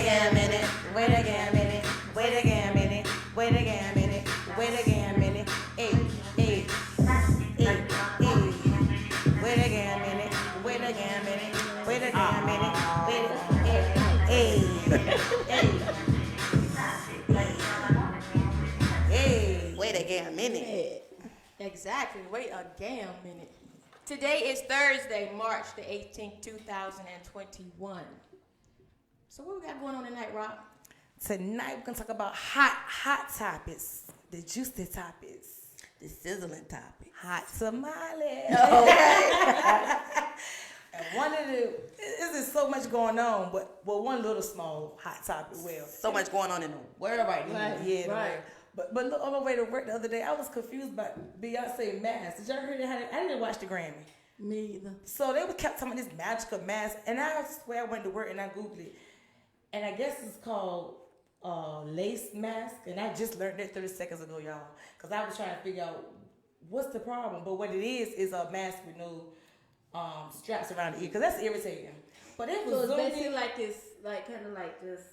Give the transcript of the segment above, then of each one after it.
again a minute. Wait again a minute. Wait again a minute. Wait again a minute. Wait again a minute. Hey, hey, hey, hey. Wait again a minute. Wait again a minute. Wait again a minute. Wait. Hey, hey, hey. Wait again a minute. Exactly. Wait a damn minute. Today is Thursday, March the 18th, 2021. So what we got going on tonight, Rob? Tonight we're going to talk about hot topics, the juicy topics, The sizzling topic. hot tamales. Okay. And one of the, there's so much going on, but one little small hot topic. Well, So much going on in the world right now. yeah, right. But look, on my way to work the other day, I was confused by Beyonce mask. Did y'all hear that? I didn't watch the Grammy. Me either. So they kept talking about this magical mask, and I swear I went to work and I Googled it, and I guess it's called lace mask, and I just learned that 30 seconds ago, y'all, because I was trying to figure out what's the problem. But what it is a mask with no straps around the ear, because that's irritating. But it was So it's zoomed basically in like it's like kind of like just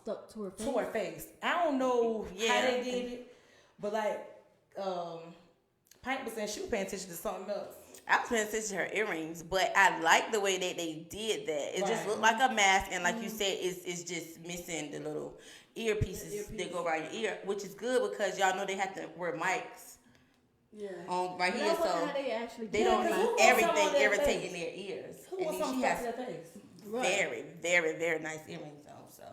stuck to her face. to her face. I don't know how Yeah. they did it, but like Pint was saying she was paying attention to something else. I was paying attention to her earrings, but I like the way that they did that. It just Right. looked like a mask, and like you said, it's just missing the little earpieces that go around your ear, which is good because y'all know they have to wear mics Yeah. on right But here, I wonder so how they actually they do don't it. who need wants some on everything their irritating face? their ears. Who And wants then something she stuck to has their face? Right. very, very, very nice earrings on. So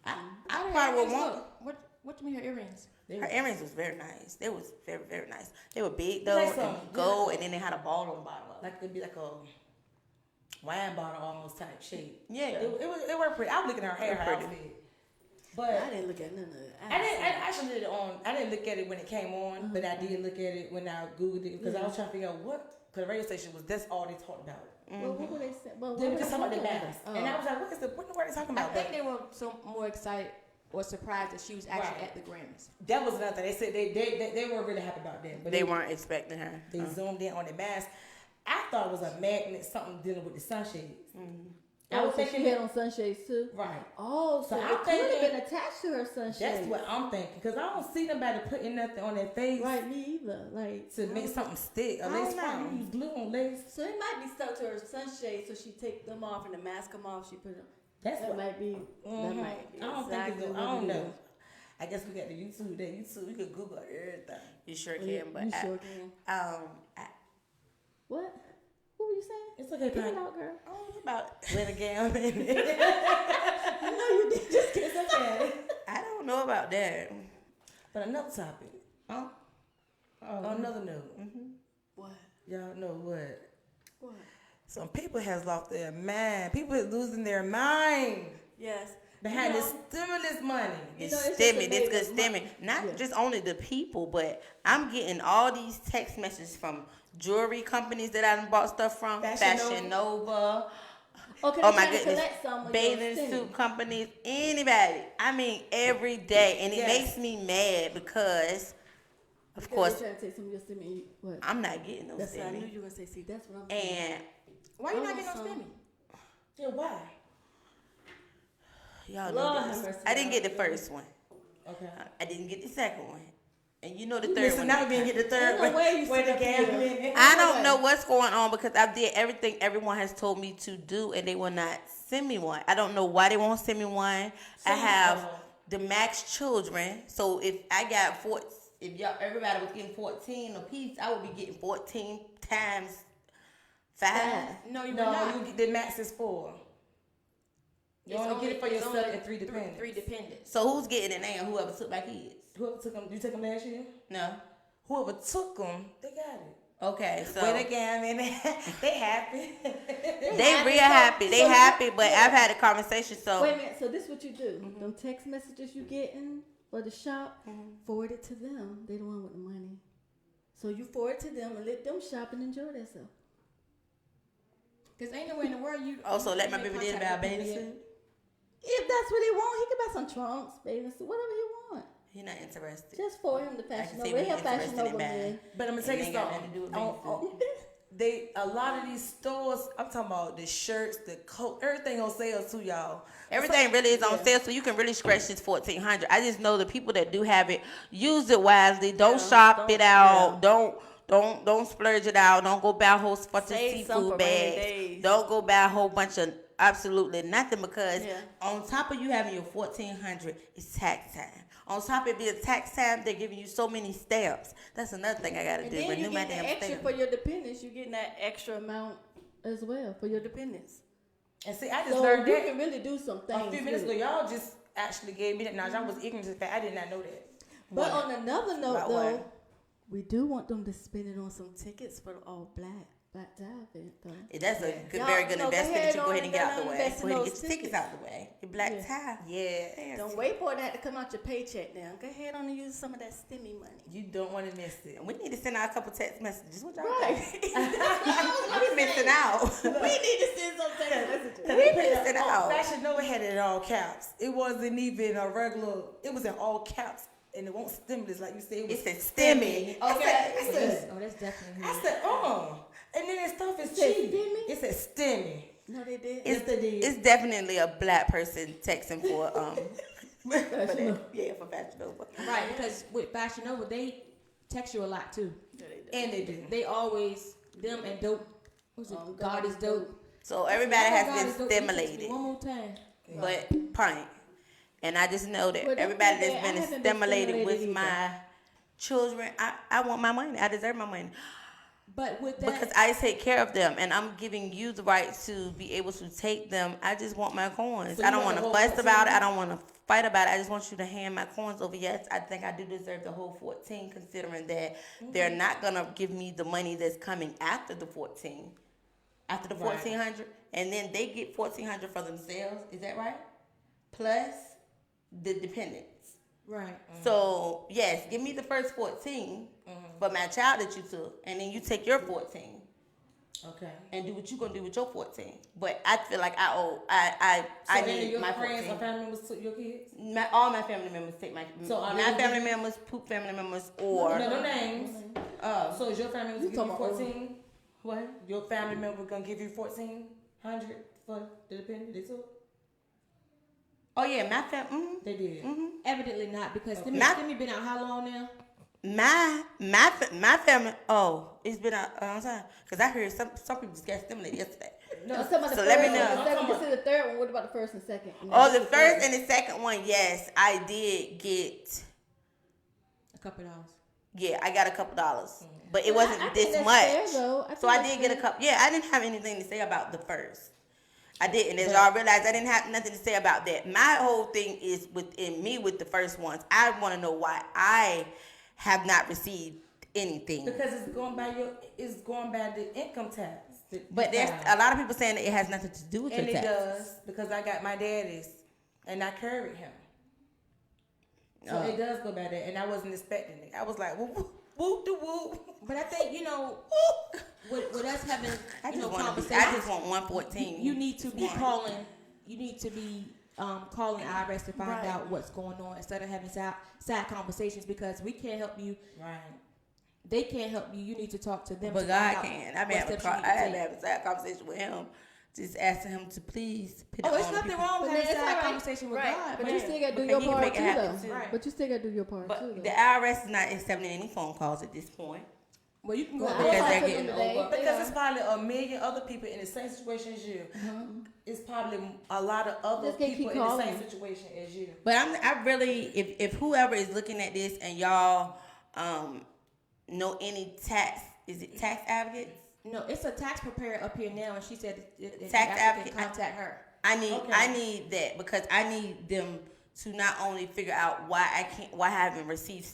I How do probably would earrings want. look? What do you mean her earrings? Her earrings was very nice. They was very, very nice. They were big It's though, like and some- gold, and then they had a ball on the bottom of it. Like it'd be like a wine bottle almost type shape. Yeah. It worked pretty. I was looking at her hair, her Pretty. outfit. But I didn't look at none of it. I actually did it on. I didn't look at it when it came on, but I did look at it when I Googled it because I was trying to figure out what. Because the radio station that's all they talked about. Well, what were they saying? Well, They what were just talking about the talking mask, about? and I was like, what in the world are they talking I about? think But they were so more excited or surprised that she was actually Right. at the Grammys. that was another thing. They said they weren't really happy about that, but They weren't expecting her. They zoomed in on the mask. I thought it was a magnet, something dealing with the sunshades. I was so thinking she had on sunshades too. right. Oh, so So it I'm could have thinking- been attached to her sunshades. That's what I'm thinking because I don't see nobody putting nothing on their face Right, me either. Like to make something stick. I At least don't know. probably use glue on lace. So it might be stuck to her sunshades, so she take them off and the mask come off. She put them. That's That what. might be. Mhm. That might be. I don't exactly think it's. what I don't it know. is. I guess we got the YouTube. That YouTube, we could Google everything. You sure Yeah, can, but you sure can. I What? What were you saying? It's okay, Get it Pine. out, girl. don't know about. Wait again. No, you did. Just It's okay. I don't know about that. But another topic. Huh? On another note. What? Y'all know what? What? Some people has lost their mind. People is losing their mind Yes. behind You this know- stimulus money. It's it's just stimming. a It's big good stimming. Not yeah. just only the people, but I'm getting all these text messages from jewelry companies that I done bought stuff from. Fashion Nova. Okay, Oh they're my trying to goodness. collect some of Bathing your suit spending. companies. Anybody. I mean, every day. And it Yes. makes me mad because, of Because course, they're trying to take some of your spending. What? I'm not getting no That's what I knew stimming. you were gonna say. See, that's what I'm saying. And Why you not getting no Awesome. stimmy? Yeah, why? y'all Lord know have this. mercy, I didn't get the y'all. first one. Okay. I didn't get the second one. And you know the third Listen, one. now we didn't get the third Ain't no one. way you Wait sit up again. here. I don't know what's going on because I did everything everyone has told me to do and they will not send me one. I don't know why they won't send me one. I have the max children. So if I got if y'all everybody was getting 14 apiece, I would be getting 14 times 5. No, you were No, not. you get the max is 4. You It's only get it for it's yourself only and 3 dependents. 3 dependents. So who's getting it now? Whoever took my kids? Whoever took them, you took them last year? No. Whoever took them, they got it. Okay, so Wait again, man. They happy. they real happy. They happy, but I've had a conversation. So Wait a minute. So this what you do? Them text messages you getting for the shop, forward it to them. They the one with the money. So you forward it to them and let them shop and enjoy themselves. Because ain't nowhere in the world you also let my you baby make daddy buy a contact with bathing people suit. If that's what he want, he can buy some trunks, bathing suit, whatever he want. He's not interested. Just for him, the I Fashion can see Nova. what They have he's Fashion interested in Nova buying. men. But I'm gonna It tell you ain't got something. nothing to do with On, bathing on, a lot of these stores, I'm talking about the shirts, the coat, everything on sale too, y'all. Everything really is on sale, so you can really stretch this $1,400. I just know the people that do have it, use it wisely. Don't shop it out. Don't splurge it out. Don't go buy a whole bunch of seafood bags. Don't go buy a whole bunch of absolutely nothing, because on top of you having your $1,400, it's tax time. On top of it being tax time, they're giving you so many stamps. That's another thing I gotta do. And then you Renew my get damn the extra stamp. for your dependents. You getting that extra amount as well for your dependents. And see, I just So learned you that can really do some things. a few minutes with ago. it. Y'all just actually gave me that knowledge. I was ignorant to the fact. I did not know that. But on another note, About though, what? we do want them to spend it on some tickets for the all black tie event, though. That's a good, Y'all, very good go investment that ahead you go on ahead and get out the and way. invest Go in ahead and get those your tickets tickets. out the way. Your black tie. Yeah. Don't wait for that to come out your paycheck now. Go ahead on and use some of that stimmy money. You don't want to miss it. We need to send out a couple text messages. What y'all Right. think? We missing out. We need to send some text messages. We missing out. Fashion Nova had it in all caps. It wasn't even a regular. It was in all caps, and it won't stimulus like you said. It was It's a stimmy. Okay. Oh, that's definitely I huge. said, and then that stuff is said cheap. stimmy? It said stimmy. No, they did. Yes, they did. It's definitely a black person texting for for Fashion Nova. Right, because with Fashion Nova, they text you a lot too. And they do. They always, them and dope. What's it? God is dope. So everybody God has is been Dope. You text me stimulated, one more time. but pint. And I just know that Well, that's everybody good. that's I been haven't been stimulated with stimulated my children, I want my money. I deserve my money. But with that, Because I take care of them, and I'm giving you the right to be able to take them. I just want my coins. So I you don't want want the to whole fuss about it. 14? I don't want to fight about it. I just want you to hand my coins over. Yes, I think I do deserve the whole 14, considering that they're not gonna give me the money that's coming after the 14, after the Right. 1,400, and then they get 1,400 for themselves. Is that right? Plus the dependents. right. So yes, give me the first 14 for my child that you took, and then you take your 14 Okay. and do what you gonna do with your 14. But I feel like I So any of need your my friends 14. or family members took your kids? All my family members take my So are my they family gonna members, poop family members, or No names. So is your family member You give you talking about 14? What? Your family member gonna give you 1,400 for the dependent? They took? oh yeah, my family. They did. Evidently not, because Okay. Stimmy been out how long now? My family. Oh, it's been a long time because I heard some people just got stimulated yesterday. No, I'm talking about the So first let me one, know. the second, this is the third one. What about the first and second? Oh, the first and the second one, yes, I did get. A couple dollars. Yeah, I got a couple dollars, but it Well, wasn't I think this that's much. fair, though. I So think I that's did get a fair. couple. Yeah, I didn't have anything to say about the first. I didn't. As y'all realize, I didn't have nothing to say about that. My whole thing is within me with the first ones. I want to know why I have not received anything. Because it's going by the income tax. But there's a lot of people saying that it has nothing to do with And your it taxes. does, because I got my daddy's and I carried him. So Oh. it does go by that, and I wasn't expecting it. I was like, whoop, whoop, de whoop. But I think, with us having, I just conversations, want 114. you need to be calling. You need to be calling IRS to find Right. out what's going on instead of having side conversations, because we can't help you. Right. They can't help you. You need to talk to them. But to God find out can. I what had steps you need to to take. have a side conversation with him, just asking him to please put it Oh, it's on nothing people. wrong with But having a it's side alright. conversation with Right. God. But man. you still got to do Because your he can part make it too, happen, though. too. Right. But you still got to do your part too, But though. the IRS is not accepting any phone calls at this point. Well, you can go Well, there. Because I they're talked to getting them today. over. They Because are. it's probably a million other people in the same situation as you. It's probably a lot of other Just can't people keep in the calling. same situation as you. But I really, if whoever is looking at this and y'all know any is it tax advocates? No, it's a tax preparer up here now, and she said that Tax you advocate. can contact her. I Okay. need that because I need them to not only figure out why I haven't received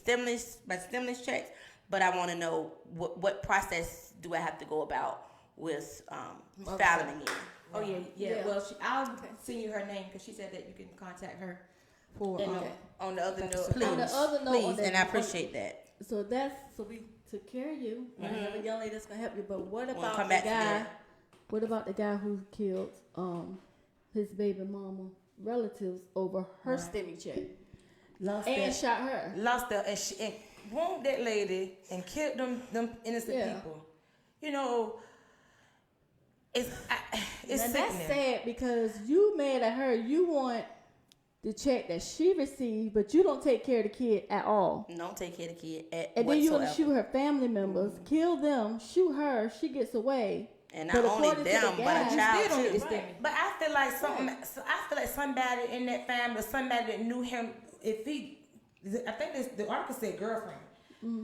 my stimulus checks, but I want to know what process do I have to go about with filing again. Oh yeah. Yeah. Well, I'll send you her name because she said that you can contact her for. And on the other note, Please, On the other note, please, on that- and I appreciate that. So we took care of you. We have a young lady that's gonna help you. But what We'll about come the back to guy? that. What about the guy who killed his baby mama relatives over her stimmy check lost and that, shot her? and wounded that lady and killed them innocent Yeah. people. you know, it's And sickening. that's sad because you mad at her. You want the check that she received, but you don't take care of the kid at all. Don't take care of the kid at And then you want whatsoever. to shoot her family members, kill them, shoot her. She gets away. And But not only according to the them, but guy, a you child still don't too. get this thing. But I feel like somebody in that family, somebody that knew him, I think the article said girlfriend.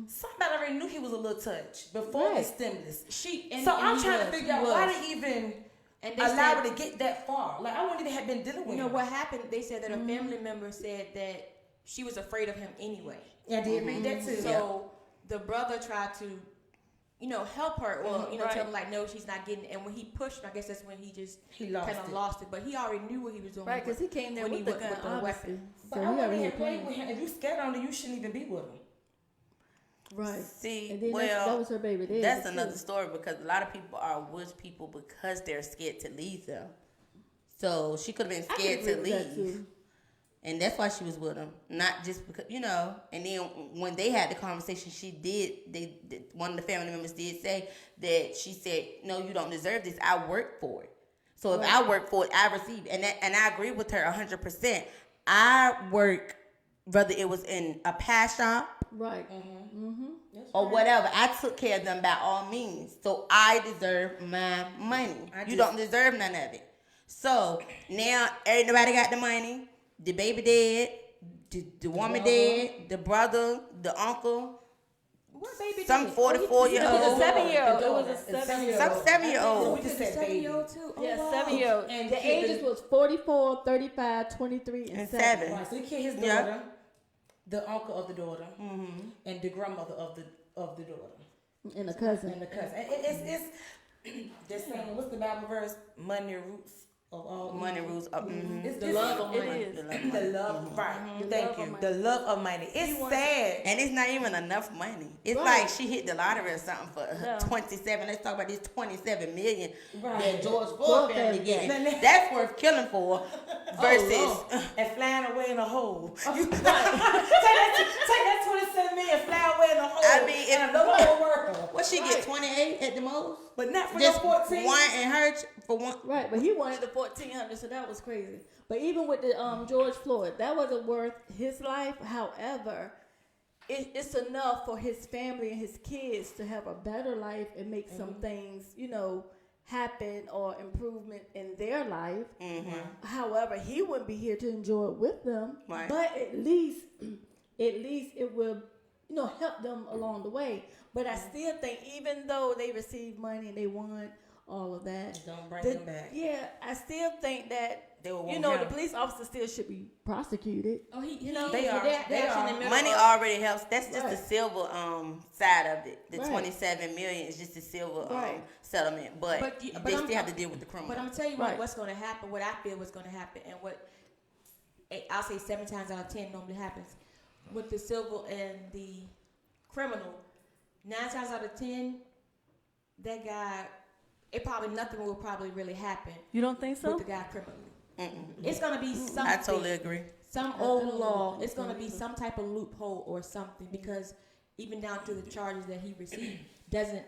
Somebody already knew he was a little touch before the Right. stimulus. And I'm he trying to was, figure he out why was. they even And they allow said- it to get that far. Like I wouldn't even have been dealing with You know him. what happened? They said that a family member said that she was afraid of him anyway. Yeah, I did read that too. So the brother tried to, help her, or Right. tell her like, no, she's not getting it. And when he pushed her, I guess that's when he just He lost kind of it. lost it. But he already knew what he was doing. Right, because he came there when with he the went gun, with the obviously. weapon. But So I he wouldn't already even had play plans. with him. If you scared on him, you shouldn't even be with him. Right. See, And then well, that was her baby daddy. that's too. another story because a lot of people are with people because they're scared to leave them. So she could have been I can scared to agree with that, leave. too. And that's why she was with him, not just because And then when they had the conversation, one of the family members did say that she said, "No, you don't deserve this. I worked for it. So if I work for it, I receive." And I agree with her 100%. I work, whether it was in a pie shop Right. or whatever. I took care of them by all means. So I deserve my money. You don't deserve none of it. So now everybody got the money. The baby dead, the woman dead, the brother, the uncle, What baby? some did? 44-year-old, It was a 7-year-old. It was a 7-year-old. some 7-year-old. We just said 7-year-old baby. too. Yeah, wow. 7-year-old. And The kid- ages was 44, 35, 23, and And 7. seven. Right, so he killed his Yeah. daughter, the uncle of the daughter, and the grandmother of the daughter, And a cousin. and the cousin. It's they're saying, what's the Bible verse? Money roots of all Money evil. rules up. It's The love of It money. is. The love, right? The Thank love you. of money. The love of money. It's sad. And it's not even enough money. It's Right. like she hit the lottery or something for Yeah. 27. Let's talk about this 27 million Right. that George Floyd Floyd family family getting. got. That's worth killing for. Versus, Oh, Lord. And flying away in a hole. You, take that 27 million, fly away in a hole. I mean, and another whole worker. what she get, 28 at the most? But not for Just your 14. one in her for one. Right, but he wanted the 1,400, so that was crazy. But even with the George Floyd, that wasn't worth his life. However, it's enough for his family and his kids to have a better life and make some things, happen or improvement in their life. However, he wouldn't be here to enjoy it with them. Right. But at least it will, help them along the way. But I still think, even though they received money and they won all of that, Don't bring them back. yeah, I still think that They will want the him. police officer still should be prosecuted. Oh, They he- are. they're They actually in are. the middle Money of- already helps. That's just the Right. silver side of it. The Right. 27 million is just the silver Right. settlement. But But they I'm- still have to deal with the criminal. But I'm gonna tell you Right. what's going to happen. What I feel was going to happen, and what I'll say 7 times out of 10 normally happens with the civil and the criminal. 9 times out of 10, that guy, nothing will probably really happen You don't think with the guy criminally. Mm-mm. It's gonna be something. I totally agree. Some old law. It's gonna be some type of loophole or something, because even down to the charges that he received doesn't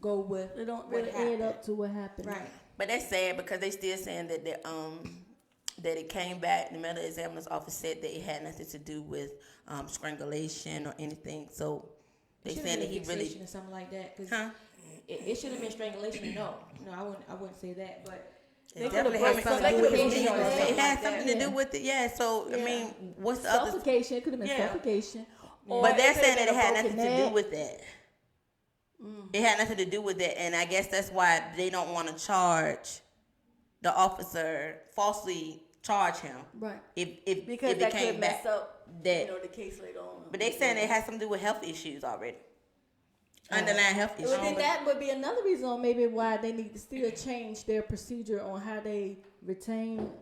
go with It don't what really happened. add up to what happened. Right. But that's sad because they still saying that that it came back. The medical examiner's office said that it had nothing to do with strangulation or anything. So they Should've saying been that he really, fixation or something like that. 'Cause huh? it should have been strangulation. No, I wouldn't say that. But It could've definitely brought had some- something to do with they his could've knee on his brought- It face. had like something that. to do with it, yeah. So I Yeah. mean, what's the other? Suffocation. It could have been Yeah. suffocation. But they're it could've saying that been it a had broken nothing to do neck. with that. It had nothing to do with that, and I guess that's why they don't want to charge the officer, falsely charge him Right. if Because it that came could back mess up, that. the case later on. But they saying it has something to do with health issues already, underlying health issues. Well, then that would be another reason on maybe why they need to still change their procedure on how they retain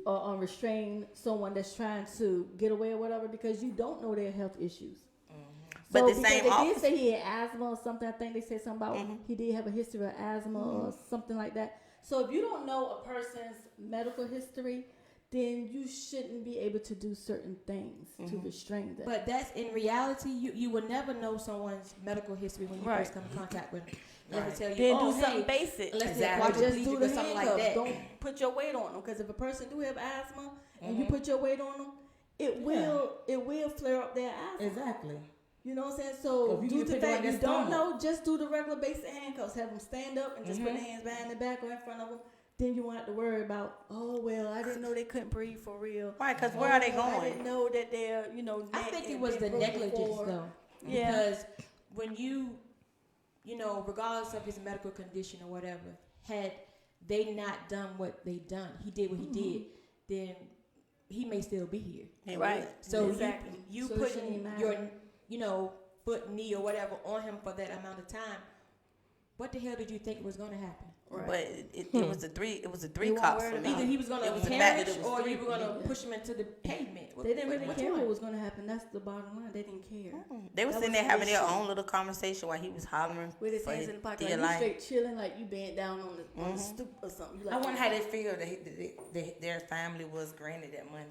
or restrain someone that's trying to get away or whatever, because you don't know their health issues. But the because same they did officer- say he had asthma or something. I think they said something about he did have a history of asthma or something like that. So if you don't know a person's medical history, then you shouldn't be able to do certain things to restrain them. But that's in reality, you will never know someone's medical history when you first come in contact with them. They tell you, Then oh, do something basic. let's Exactly. Just do the or something like handcuffs. that. Don't put your weight on them, because if a person do have asthma and you put your weight on them, it will flare up their asthma. Exactly. You know what I'm saying? So If do you the pick on thing their you don't stomach. know, just do the regular basic handcuffs. Have them stand up and just put their hands behind their back or in front of them. Then you won't have to worry about, oh, well, I didn't know they couldn't breathe for real. Right, because where are they I going? didn't know that they're, I think it was the negligence, though. Yeah. Because when you regardless of his medical condition or whatever, had they not done what they done, he did what he did, then he may still be here. Right. So exactly. you So it putting shouldn't matter. your, foot, knee, or whatever on him for that amount of time, what the hell did you think was going to happen? Right. But it was a three You cops weren't for me. Either he was going It was to the fact that perish it was or three you were going to people. push him into the pavement. They didn't really Which care one? what was going to happen. That's the bottom line. They didn't care. They were That sitting was there having his their shit. own little conversation while he was hollering With his for hands his in the pocket, dear like you life. straight chilling, like you bent down on the stoop or something. You I like, wonder how they feel that their family was granted that money.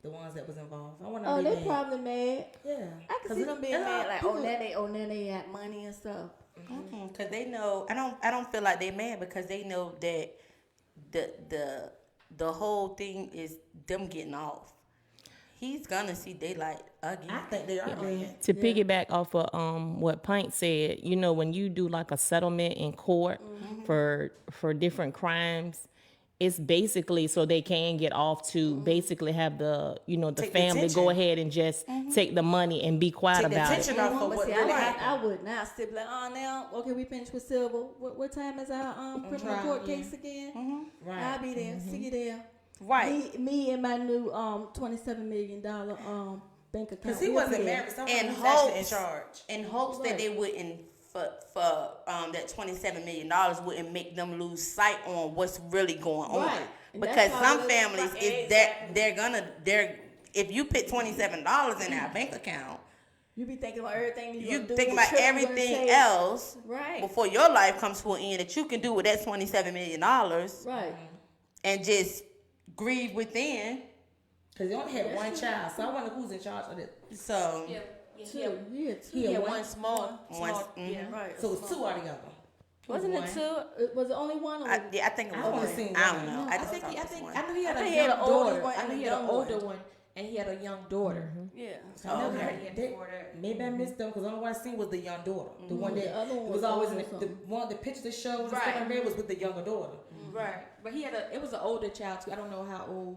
The ones that was involved. I wonder. oh, how they mad. probably mad. Yeah. I can 'Cause see them being and mad, like, people- now they got money and stuff. Because they know, I don't feel like they're mad because they know that the whole thing is them getting off. He's gonna see daylight again. I think they are. To piggyback off of what Pint said, when you do like a settlement in court for different crimes, it's basically so they can get off to basically have the the Take the family attention. go ahead and just take the money and be quiet Take the about it. attention off of But what see, really happened. I would not still be like, now, okay, we finished with Silver. What time is our criminal Trial, court yeah. case again? Right. I'll be there. See you there. Right. Me and my new $27 million bank account. Because he We'll wasn't be there. married, but someone In was actually in hopes, charge. in hopes that Right. they wouldn't for that $27 million wouldn't make them lose sight on what's really going on. Right. And Because that's how some it is. families is that they're if you put $27 in our bank account, You be thinking about everything you gonna do, think the about trip you gonna everything take. else Right. before your life comes to an end that you can do with that $27 million Right. and just grieve within. Because he only had one child. So I wonder who's in charge of it. So Yeah, Two. yeah. Yeah, two. He had one- one small, mhm. Right. So it's two altogether. Wasn't One. it two? Was it only one? Or was I think it I was only one. seen I one. don't know. I just think thought I it was think one. I knew he had I a think he had young an older daughter. one I and knew a he had an young older one. one, and he had a young daughter. Yeah. I know Okay. that. Maybe I missed them because the only one I seen was the young daughter. The one The that other one was was always older in or the something. one the picture that showed the Right. stuff I read was with the younger daughter. Right, but it was an older child too. I don't know how old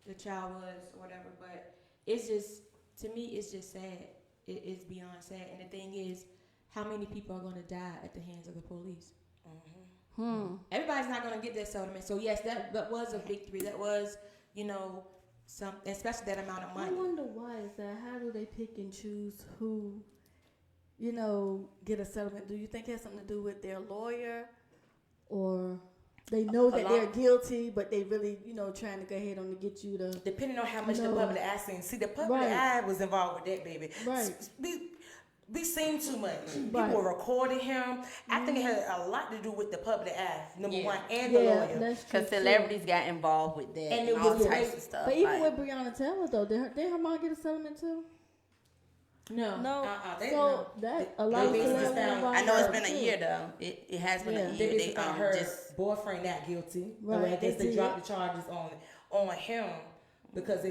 the child was or whatever, but it's just, to me, it's just sad. It's beyond sad. And the thing is, how many people are going to die at the hands of the police? Everybody's not going to get that settlement. So yes, that was a victory. That was, some, especially that amount of I money. wonder why is that? How do they pick and choose who, get a settlement? Do you think it has something to do with their lawyer, or they know that they're guilty, but they really, trying to go ahead on to get you to? Depending on how much No. the public eye seen. See, the public Right. eye was involved with that baby. Right. We seen too much. Right. People were recording him. I think it had a lot to do with the public eye, number Yeah. one, and the Yeah, lawyer. that's true. Because too. celebrities got involved with that And and, it all was types great. of stuff. But even like- with Breonna Taylor though, did her mom get a settlement too? No. No. They So know. that They a lot of basically celebrities found- involved I know it's with been her, a too. year though. It has been Yeah. a They year. basically found her just boyfriend not guilty. Right, I guess they they did. dropped the charges on him because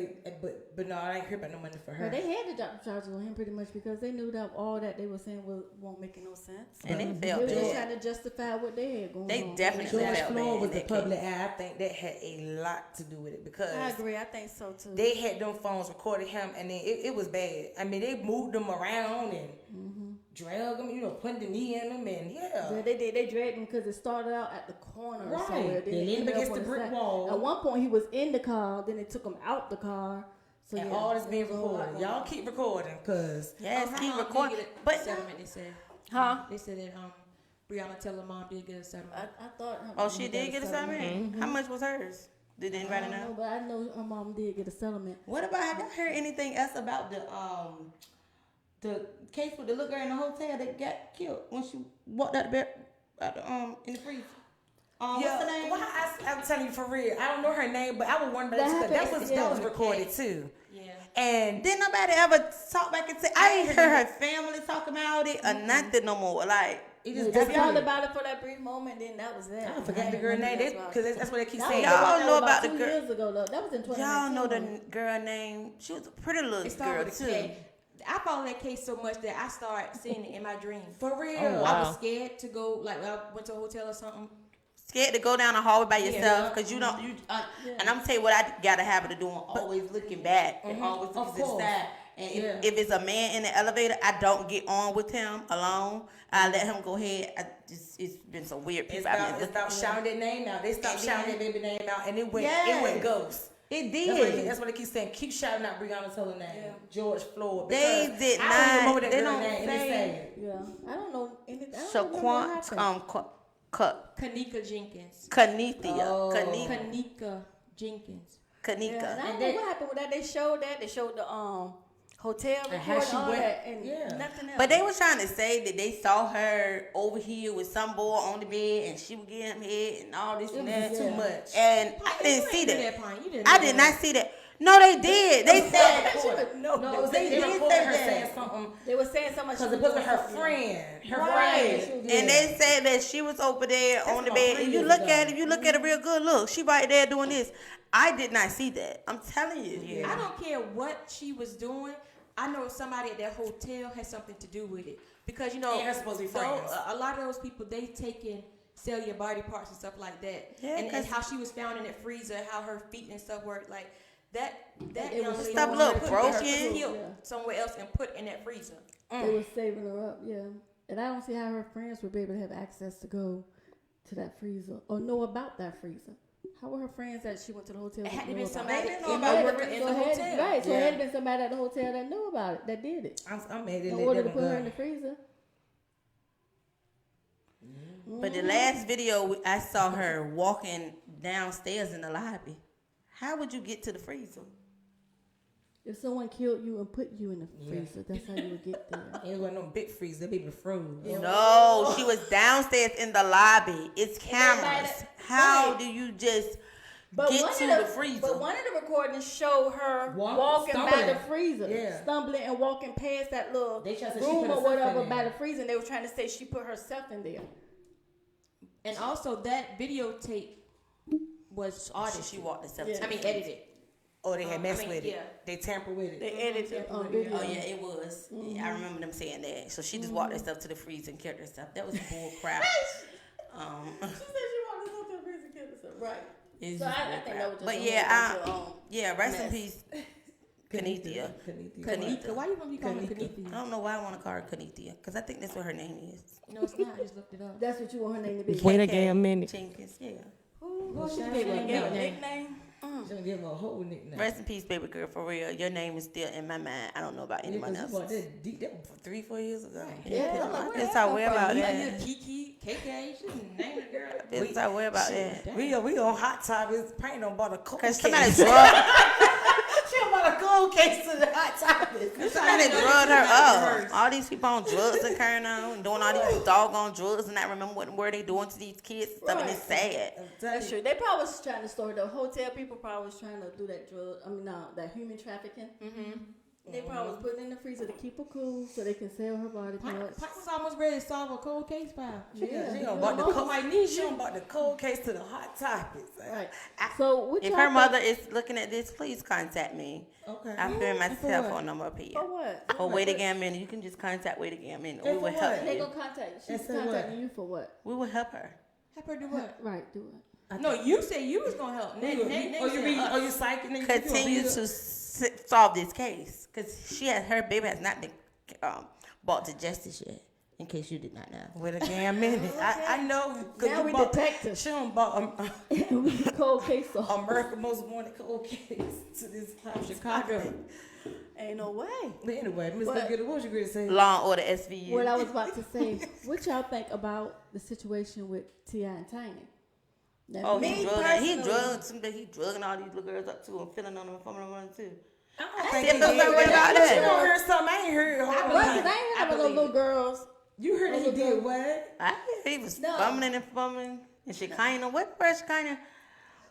but no, I ain't hear about no money for her. Well, they had to drop the charges on him pretty much because they knew that all that they were saying won't make no sense. and They they felt were just bad. trying to justify what they had going They on. definitely George felt bad Floyd was in the that public case. eye. I think that had a lot to do with it because I agree. I think so too. they had them phones recording him, and then it was bad. I mean, they moved him around and drug him, putting the knee in him, and Yeah, they did. They dragged him because it started out at the corner. Right. Somewhere. They Then leaned ended against up on the brick side. wall. At one point, he was in the car. Then they took him out the car. So and yeah, all this being there was a whole lot recorded. going Y'all on. keep recording, cause Yes, how keep mom did recording. get a But settlement, they said. huh? They said that Breonna Taylor mom did get a settlement. I thought. her Oh, mom she did get a settlement. How much was hers? Did I anybody don't know, know? but I know her mom did get a settlement. What about? Have y'all heard anything else about the case with the little girl in the hotel that got killed when she walked out the bed in the freezer? What's the name? Why I'm telling you for real. I don't know her name, but I was wondering That that happened, that was recorded too. Yeah. And Didn't nobody ever talk back and say, I ain't heard her family talk about it or nothing no more. Like, it They just talked disappeared. about it for that brief moment, then that was it. I forgot the girl name because that's what they keep That saying. was Y'all about know about the 2 girl- years ago, though. That was in 2019. y'all know the girl name. She was a pretty little It started girl, with a too. K. I follow that case so much that I started seeing it in my dreams. For real. Oh, I wow. was scared to go, like, when I went to a hotel or something. Scared to go down the hallway by yourself Yeah. because you don't. And I'm tell you what I got a habit of doing: always looking back and always looking to the course. side. And Yeah. if it's a man in the elevator, I don't get on with him alone. I let him go ahead. It's been some weird It people. I've been stopped shouting their name out. They stopped And shouting then- their baby name out, and it went Yes. ghost. It That's what they keep saying. Keep shouting out Breonna's whole name, Yeah. George Floyd. They because did I don't even not- remember that they girl don't name. And they say- say it. Yeah, I don't know anything. I don't remember what happened. Kanika Jenkins. Kanithia. Oh. Kanika Jenkins. Yeah, and I Kanika. don't know what happened with that. They showed that. They showed the hotel And how report she and all went. that, and Yeah. nothing else. But they were trying to say that they saw her over here with some boy on the bed and she was getting him head and all this and that. Too much. And Pine, I didn't you see ain't do that. Pine. You didn't I do did that. not see that. No, they did. They said No, they did recorded say her that. saying something They were saying so much. because it was her friend. Her Right. friend. and they said that she was over there on the bed. If you look at it, if you look at it real good, look, she right there doing this. I did not see that. I'm telling you. Yeah. I don't care what she was doing. I know somebody at that hotel had something to do with it because you know And they're supposed to be though, friends. a lot of those people they take and sell your body parts and stuff like that. Yeah, and 'cause- how she was found in that freezer, how her feet and stuff worked like that. That It young was lady stuff was look put broken. killed Yeah. somewhere else and put in that freezer. They were saving her up, yeah. And I don't see how her friends would be able to have access to go to that freezer or know about that freezer. How were her friends that she went to the hotel? It had to know be about somebody They didn't know in about the, it. in So the it had- hotel. Right, so Yeah. it had been somebody at the hotel that knew about it, that did it. I'm mad they In let order to them put her in the go. freezer. But the last video, I saw her walking downstairs in the lobby. How would you get to the freezer? If someone killed you and put you in the freezer, that's how you would get there. Ain't got no big freeze. That baby froze. No, she was downstairs in the lobby. It's cameras. Right. How do you just get to the freezer? But one of the recordings showed her walking by stumbling. the freezer, Yeah. stumbling and walking past that little They tried to say she room put or herself whatever in by there. the freezer. And they were trying to say she put herself in there. And also that videotape was audited. She walked herself Yeah. to I mean the freezer. edited. Or they had messed I mean, with it. yeah. They tampered with it. They edited it on video. Oh yeah, it was. Yeah, I remember them saying that. So she just walked herself to the freezer and killed herself. That was bull crap. She said she wanted to go to the freezer and kill herself. Right. It's So just I bull think crap. that was just But a yeah, whole bunch of, yeah, rest in mess. peace, Kanithia. Kanika. Why you gonna be calling her I Kanika? don't know why I want to call her Kanithia because I think that's what her name is. No, it's not. I just looked it up. That's what you want her name to be. Wait a damn minute. Jenkins, yeah. Well, she Shine gave her a Shine middle Shine. name. Nickname. She's gonna give her a whole nickname. Rest in peace, baby girl, for real. Your name is still in my mind. I don't know about anyone else. That was 3-4 years ago. Yeah. I feel so way about You that. like Kiki, KK, she didn't name the girl. I feel so way about that. We on Hot Topics. Paint on bought a cold case. Cause somebody drugged, She done bought a cold case to the Hot Topics. somebody drugged her up. All these people on drugs and carrying on and doing all these doggone drugs and not remember what were they doing to these kids and stuff. And it's sad. That's true. They probably was trying to store the hotel. People probably was trying to do that drug. I mean, no, that human trafficking. They probably was putting in the freezer to keep her cool so they can sell her body Pike parts. was almost ready to solve a cold case file. She Yeah. done bought the cold. She done bought the cold case to the Hot Topics. Right. So what If y'all her think- mother is looking at this, please contact me. Okay. I've been my For cell what? phone number up here. For what? Or Wait Again Minute. You can just contact Wait Again Minute. We And will for help what? They you. gonna contact you. And She's say what? contacting you for what? We will help her. Help her do what? Right, do it. No, you said you was gonna help. Nate you psyching? And Continue to solve this case because her baby has not been brought to justice yet. In case you did not know. With a damn minute. I know. Now we detectives. She done bought We cold case so America Most Wanted cold case to this time Chicago. ain't no way. But anyway, Miss But- Look, what was you going to say? Law and Order SVU. What I was about to say, what y'all think about the situation with T.I. and Tiny? Now, Oh, me he personally- drugging all these little girls up too and filling on them and fumbling on them too. I I don't think still he feel did some way that. about that. You don't heard something. I ain't heard. Right, 'cause I ain't have no believe little it. girls. You heard that he did what? I hear he was No. fumbling and fumbling. And Shekinah, what word Shekinah?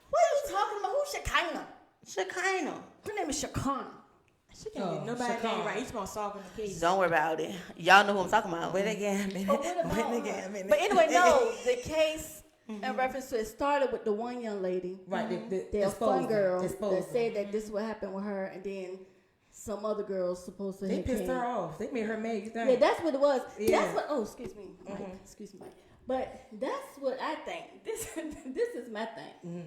What are you talking about? Who's Shekinah? Shekinah. Her name is Shekinah. She can't get nobody's name right. He's gonna solve the case. Don't worry about it. Y'all know who I'm talking about. Wait again, minute. But what about Wait again, her? minute. But anyway, no, the case in reference to it started with the one young lady. Right, The fun girl exposed that said that this is what happened with her, and then some other girls supposed to They have pissed came. her off. They made her mad. You think? Yeah, that's what it was. Yeah. That's what. Oh, excuse me, Mike. Excuse me, Mike. But that's what I think. This is my thing.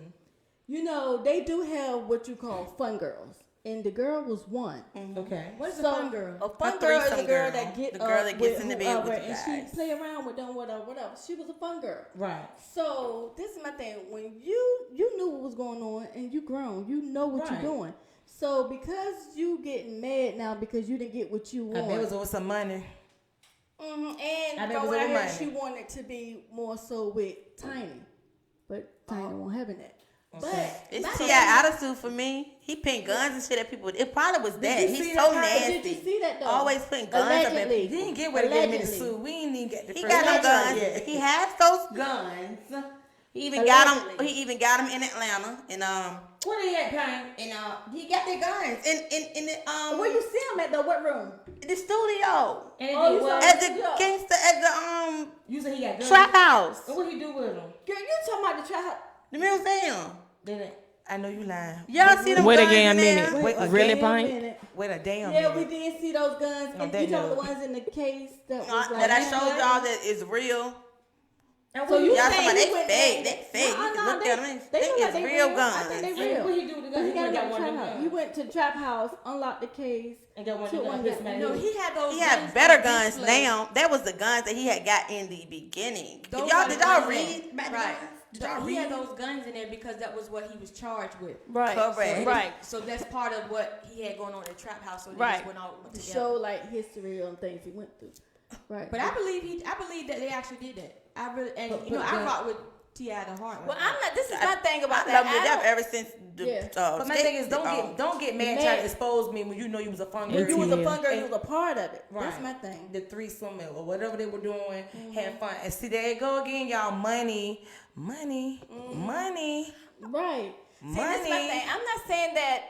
You know, they do have what you call fun girls, and the girl was one. Okay. What is a So, fun girl? A fun A girl is a threesome girl girl. that The girl that gets in the bed with whoever, the and guys. she play around with them, whatever. She was a fun girl. Right. So this is my thing. When you knew what was going on and you grown, you know what Right. you're doing. So because you getting mad now because you didn't get what you I want, bet it was over some money. and I bet it from was what I over heard, money. she wanted to be more so with Tiny, but Tiny won't having that. But It's my T.I. thing- attitude for me. He pinned guns and shit at people. It probably was that. you He's see so that? nasty. Did you see that though? Always putting guns up at Allegedly. people. He didn't get where to get me to Allegedly. sue. We ain't even get the He first got no one guns. yet. He has those guns. He even got them. Allegedly. He even got them in Atlanta. And What are you at, Payne? he got their guns in the Where you see him at though? What room? the studio And Oh, he you was. saw- at the gangster at the You said he got guns. trap house, And what he do with him? Girl, you talking about the child? the museum. Then I know you lying. Y'all see them Wait guns again, in there? minute. Wait, Really, again? Pint? Wait a damn Yeah, we minute. did see those guns. No, And that you know no. the ones in the case that was like That I showed y'all that is real. And So what you Y'all saying talking about he they went fake? there- They fake. You can look they, at them. They They look like is they real I guns. think they And real. what he do to the gun? He He went got and got one of trap them house. guns. He went to the trap house, unlocked the case. And got one of took them one guns. gun. Man, No, he had those. He guns had better on guns display. now. That was the guns that he had got in the beginning. Those Y'all are did the y'all guns read? that- Back the Right. guns? Did y'all He had read? those guns in there because that was what he was charged with. Right. Correct. Right. So that's part of what he had going on in the trap house. So they Right. just went all To together. show like history on things he went through. Right. But I believe that they actually did that. I really, and But- you know, but I the- rock with T.I. the heart. well, I'm not. This is my thing about I love that. it up ever since the. Yeah. But my thing is, don't get mad trying to expose me when you know you was a fun When girl. you was a Yeah. fun girl, you was a part of it. Right. That's my thing. The threesome or whatever they were doing, had fun. And see, there you go again, y'all. Money. Right. See, this is my Money. thing. I'm not saying that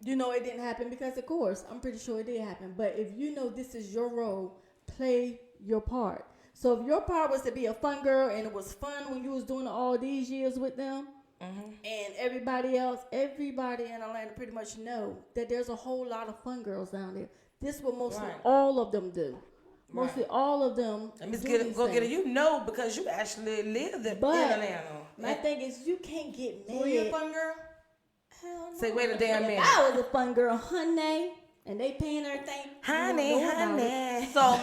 it didn't happen because, of course, I'm pretty sure it did happen. But if you know this is your role, play your part. So if your part was to be a fun girl and it was fun when you was doing all these years with them, and everybody in Atlanta pretty much know that there's a whole lot of fun girls down there. This is what mostly Right. all of them do. Mostly Right. all of them. Let me do go these get it. things. You know because you actually lived in But Atlanta. my thing is, you can't get mad. Were you a fun girl? Hell no. Say, wait a damn If minute. I was a fun girl, honey, and they paying everything. Honey, you don't know about it. honey. So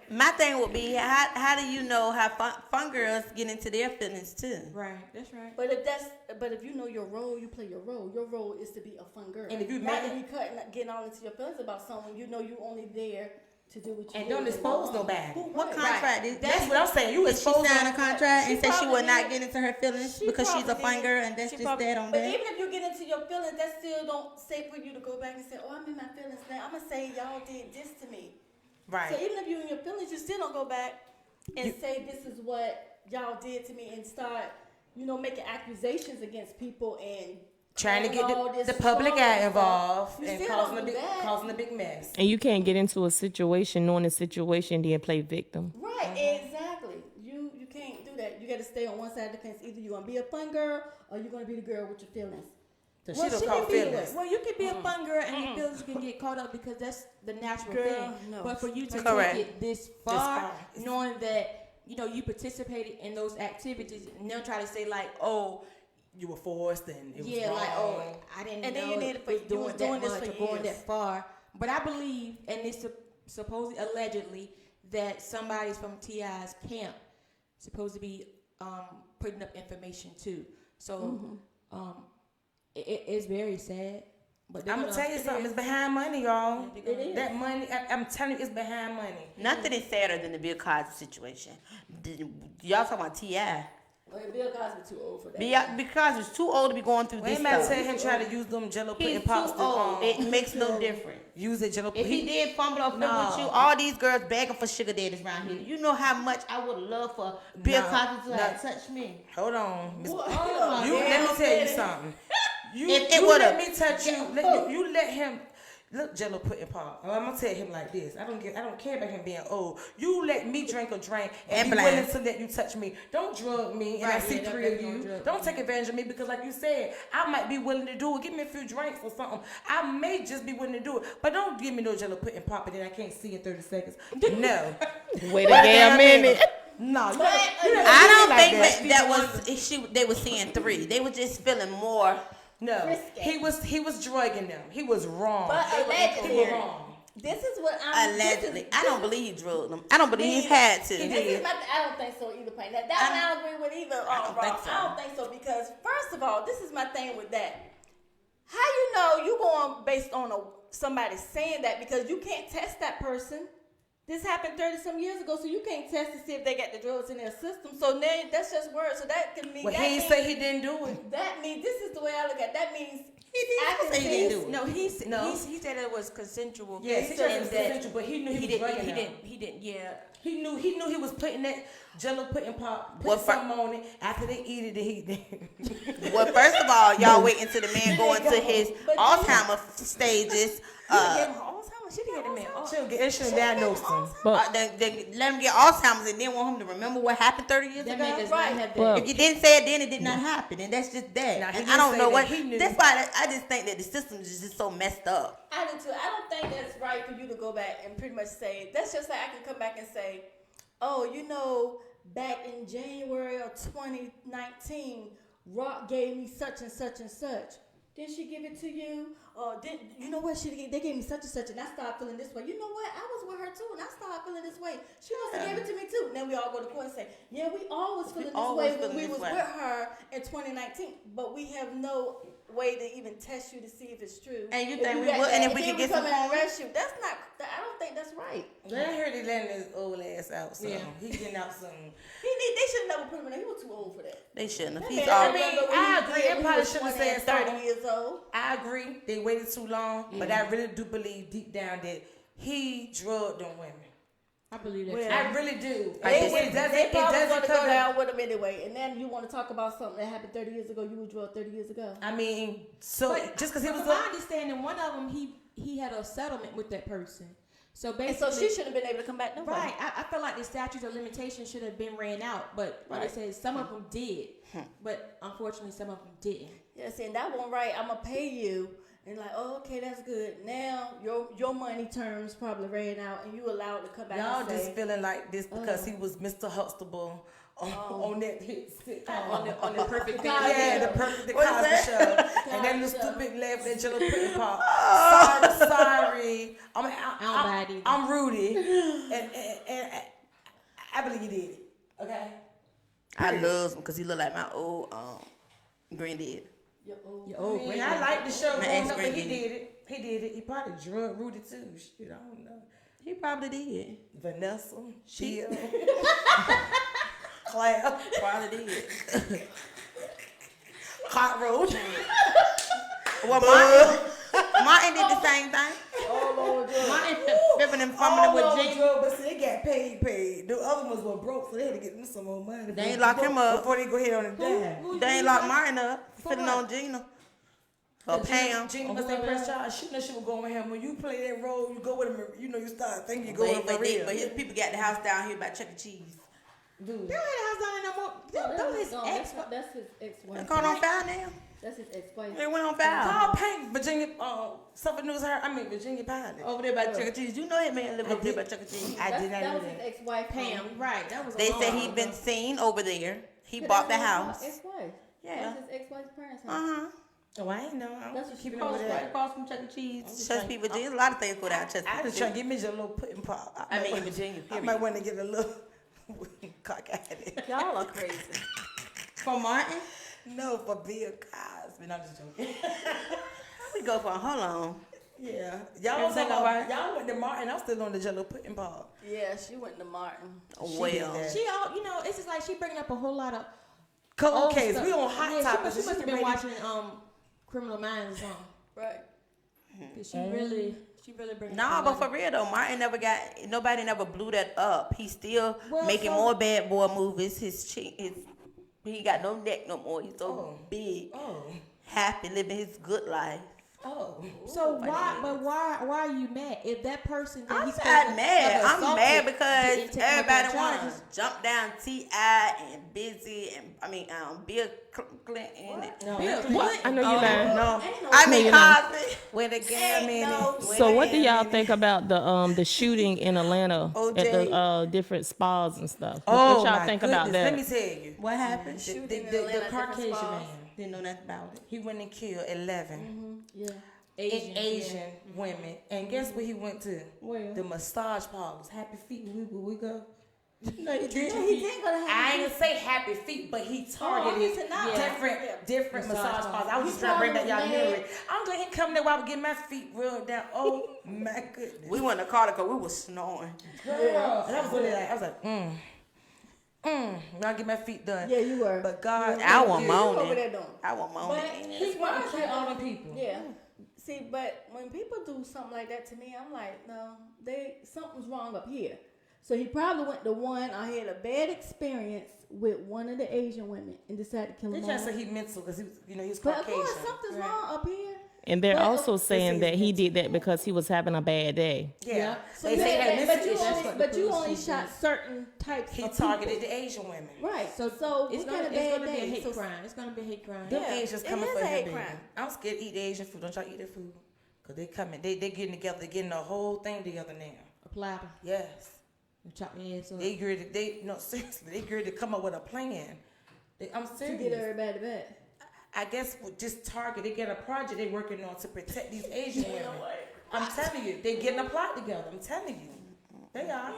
my thing would be how do you know how fun girls get into their feelings too? Right. That's right. But if you know your role, you play your role. Your role is to be a fun girl. And if you not mad- to be getting all into your feelings about someone, you know you only there to do what you And do. don't expose nobody. What contract is That's what I'm saying. You Did she exposed sign a contract and She say she would probably not did. get into her feelings She because she's a probably fun did. girl and that's She just probably- that on But that? even if you get into your feelings, that still don't say for you to go back and say, "Oh, I'm in my feelings now." I'm gonna say y'all did this to me. Right. So even if you're in your feelings, you still don't go back and say this is what y'all did to me and start, making accusations against people and Trying to get all the this public fraud eye and involved stuff. You and still causing don't a do big that. causing a big mess. And you can't get into a situation knowing the situation, then play victim. Right, exactly. You can't do that. You got to stay on one side of the fence. Either you're gonna be a fun girl or you're gonna be the girl with your feelings. So Well, she don't she call can be- feelings. Well, you can be a fun girl and your feelings can get caught up because that's the natural Girl, thing. no. But for you to Correct. take it this far, far. knowing that you participated in those activities, and they'll try to say like, oh, You were forced and it was yeah, wrong. like I didn't And know then you did it for- was you doing was that doing this much for or going years. that far. But I believe, and it's supposedly allegedly that somebody's from T.I.'s camp supposed to be putting up information too. So it's very sad. But they're I'm gonna tell you something. It's behind money, y'all. It is. That money, I'm telling you, it's behind money. Nothing is sadder than the Bill Cosby situation. Y'all talking about T.I. Well, Bill Cosby too old for that. Because he's too old to be going through Wait this a minute, stuff. tell him try to use them Jello He's pudding too pops. old. It makes no difference. Use it Jello. If he did fumble or flip No. with you, all these girls begging for sugar daddies around here. You know how much I would love for Bill No, Cosby to no. have touched me. Hold on, Miss. Oh, You let me tell you something. You, If it you would've- let me touch you. You let him. Look, Jello pudding pop. I'm gonna tell him like this. I don't care about him being old. You let me drink a drink and be blind. willing to let you touch me. Don't drug me and I Right, see yeah, 3 that of don't you. drug Don't me. take advantage of me because, like you said, I might be willing to do it. Give me a few drinks or something. I may just be willing to do it, but don't give me no Jello pudding pop and then I can't see in 30 seconds. No. Wait a damn minute. No, you I don't like think that was they were seeing 3. They were just feeling more. No, Risky. he was drugging them. He was wrong. But He was allegedly, wrong. this is what I'm Allegedly. I don't believe he drugged them. I don't believe he had to. This is my, I don't think so either, Payne. That one I don't agree with either. I don't think so. I don't think so because first of all, this is my thing with that. How you know you going based on somebody saying that because you can't test that person. This happened 30-some years ago, so you can't test to see if they got the drugs in their system. So now that's just words. So that can mean Well, that he ain't means, say he didn't do it. that means this is the way I look at it. That means He did say he didn't do it. No, No. he said it was consensual. Yes, he And said it was that consensual, but he knew he was didn't. drugging them. He didn't. Yeah. He knew he was putting that Jello pudding pop, Well, put something on it. After they eat it, he Well, first of all, y'all wait until the man go into his But- Alzheimer stages. He gave him Alzheimer's. She didn't get him in. She'll get should diagnose him. They let him get Alzheimer's and then want him to remember what happened 30 years That ago. man does Right. not have that. Well, If you didn't say it then, it did not happen, and that's just that. Now, he And didn't I don't say know that. what. He knew. That's why I just think that the system is just so messed up. I do too. I don't think that's right for you to go back and pretty much say that's just like I can come back and say, oh, you know, back in January of 2019, Rock gave me such and such and such. Did she give it to you? Or did you know what? They gave me such and such, and I started feeling this way. You know what? I was with her too, and I started feeling this way. She must have gave it to me too. Then we all go to court and say, yeah, we always feeling this always way when feeling we this was way. with her in 2019, but we have no way to even test you to see if it's true. And you If think we got would- and that, if we then could get come some and forms? arrest you. That's not. I don't think that's right. I heard he letting his old ass out, so Yeah. he getting out soon. They should have never put him in there. He was too old for that. They shouldn't have. That He's man, all. mean, remember when I he agree. did They when he probably was should have 20 said and 30 something. years old. I agree. They waited too long, but I really do believe deep down that he drugged them women. I believe that. Well, too. I really do. They probably doesn't going to go cover- down with him anyway. And then you want to talk about something that happened 30 years ago. You were drugged 30 years ago. I mean, so But just because he was from my understanding, one of them he had a settlement with that person. So And basically, so she shouldn't have been able to come back no more. right. I feel like the statute of limitations should have been ran out, but like I said, some of them did, but unfortunately, some of them didn't. Yeah, saying that one right, I'm gonna pay you, and like, oh, okay, that's good. Now your money terms probably ran out, and you allowed to come back. y'all and just say, feeling like this because he was Mr. Huxtable on that hit sitcom. On the perfect God, family. Yeah, the perfect the What is Cosby that? show, and then the Cosby stupid laugh that Jello pudding pop. Oh. Sorry. I don't buy it either. I'm Rudy, and I believe you did it. Okay. I love him because he look like my old granddad. Your old Your old I mean, granddaddy. I like the show My growing up, but he ex-granddaddy. did it. He did it. He probably drugged Rudy too. Shit, I don't know. He probably did. Vanessa, Sheila, Claire, Probably did. Hot Road. Well, Martin did the same thing. Martin flipping and fumbling with Jane. But see, they got paid. The other ones were broke, so they had to get them some more money. They ain't lock him up. before they go ahead on the dime. They ain't locked Martin up. Putting on Gina. Or Pam. Gina must have pressed charge. She know she was going with him. When you play that role, you go with him. You know, you start thinking you go with him for real. But his people got the house down here by Chuck E. Cheese. Dude. They don't have the house down there no more. That was his ex. That's his They ex-wife. caught on fire now. That's his ex-wife. They went on fire. Call Pink, Virginia. Suffolk News. Virginia Pilot. Over there by Chuck E. Cheese. You know that man live over there by Chuck E. Cheese. I did not That know was his that. ex-wife. Pam, right? That was. They a long said time he been ago. seen over there. He Yeah, bought the that's his house. Ex-wife. Yeah. That's his ex-wife's parents' house. Uh-huh. Oh, I ain't know. I That's was what keeping she up with posted. Right that. across from Chuck E. Cheese. just Chesapeake, trying- Virginia. A lot of things go down I Chesapeake. just trying to get me just a little pudding pop. I mean, in Virginia, I might period. want to get a little cock at it. Y'all are crazy. For Martin? No, for Bill Cosby. No, I'm just joking. We go for, hold on. Yeah, y'all was Everything on, all right? y'all went to Martin. I'm still on the Jello pudding pop. Yeah, she went to Martin. Well, did that. She all, it's just like she bringing up a whole lot of Cold case. We on hot Yeah, topics. she must have been watching Criminal Minds or something. Right. 'Cause she really bring. No, but for real though, Martin nobody never blew that up. He's still Well, making so- more bad boy movies. He got no neck no more. He's so big, happy, living his good life. So why are you mad if that person that I'm he's not mad. I'm mad didn't because take him up on everybody want to charges? jump down T.I. and Busy and Bill Clinton. What? I know you lying. No. I mean Cosby. When the game So what do y'all think about the shooting in Atlanta at the different spas and stuff? What y'all think about that? Let me tell you. What happened? The Caucasian man. Didn't know nothing about it. He went and killed 11 Yeah. Asian women. And guess where he went to? Where? The massage parlors. Happy Feet, where we go. No, he didn't go to I ain't gonna say Happy Feet, but he targeted different massage parlors. I was just trying to bring that y'all memory. I'm glad he come there while I was getting my feet rubbed down. Oh my goodness. We went to Carter because we was snoring. Girl. And I was really like, I was like, I'll get my feet done. Yeah, you were. But God, I was over moaning. there doing. I was moaning. he's going to kill all them people. Yeah. See, but when people do something like that to me, I'm like, no, something's wrong up here. So he probably went to one. I had a bad experience with one of the Asian women and decided to kill him. They just say he mental because he was, he's But of Caucasian. course, something's wrong up here. And they're But- also saying that he did that because he was having a bad day. Yeah. So They say he had mental but issues. you only shot certain types He of targeted people. the Asian women. Right. So It's we gonna, got a it's bad gonna be a day. hate So crime. It's gonna be a hate crime. Them Yeah, Asians it coming is for a him, hate baby. crime. I'm scared to eat the Asian food. Don't y'all eat their food? Because they coming. They getting together. They getting the whole thing together now. A platter. Yes. You chop your ass up. They agreed seriously, they agreed to come up with a plan. I'm to serious. get everybody back. I guess with just Target, they get a project they working on to protect these Asian women. I'm telling you, they getting a plot together. I'm telling you. They are.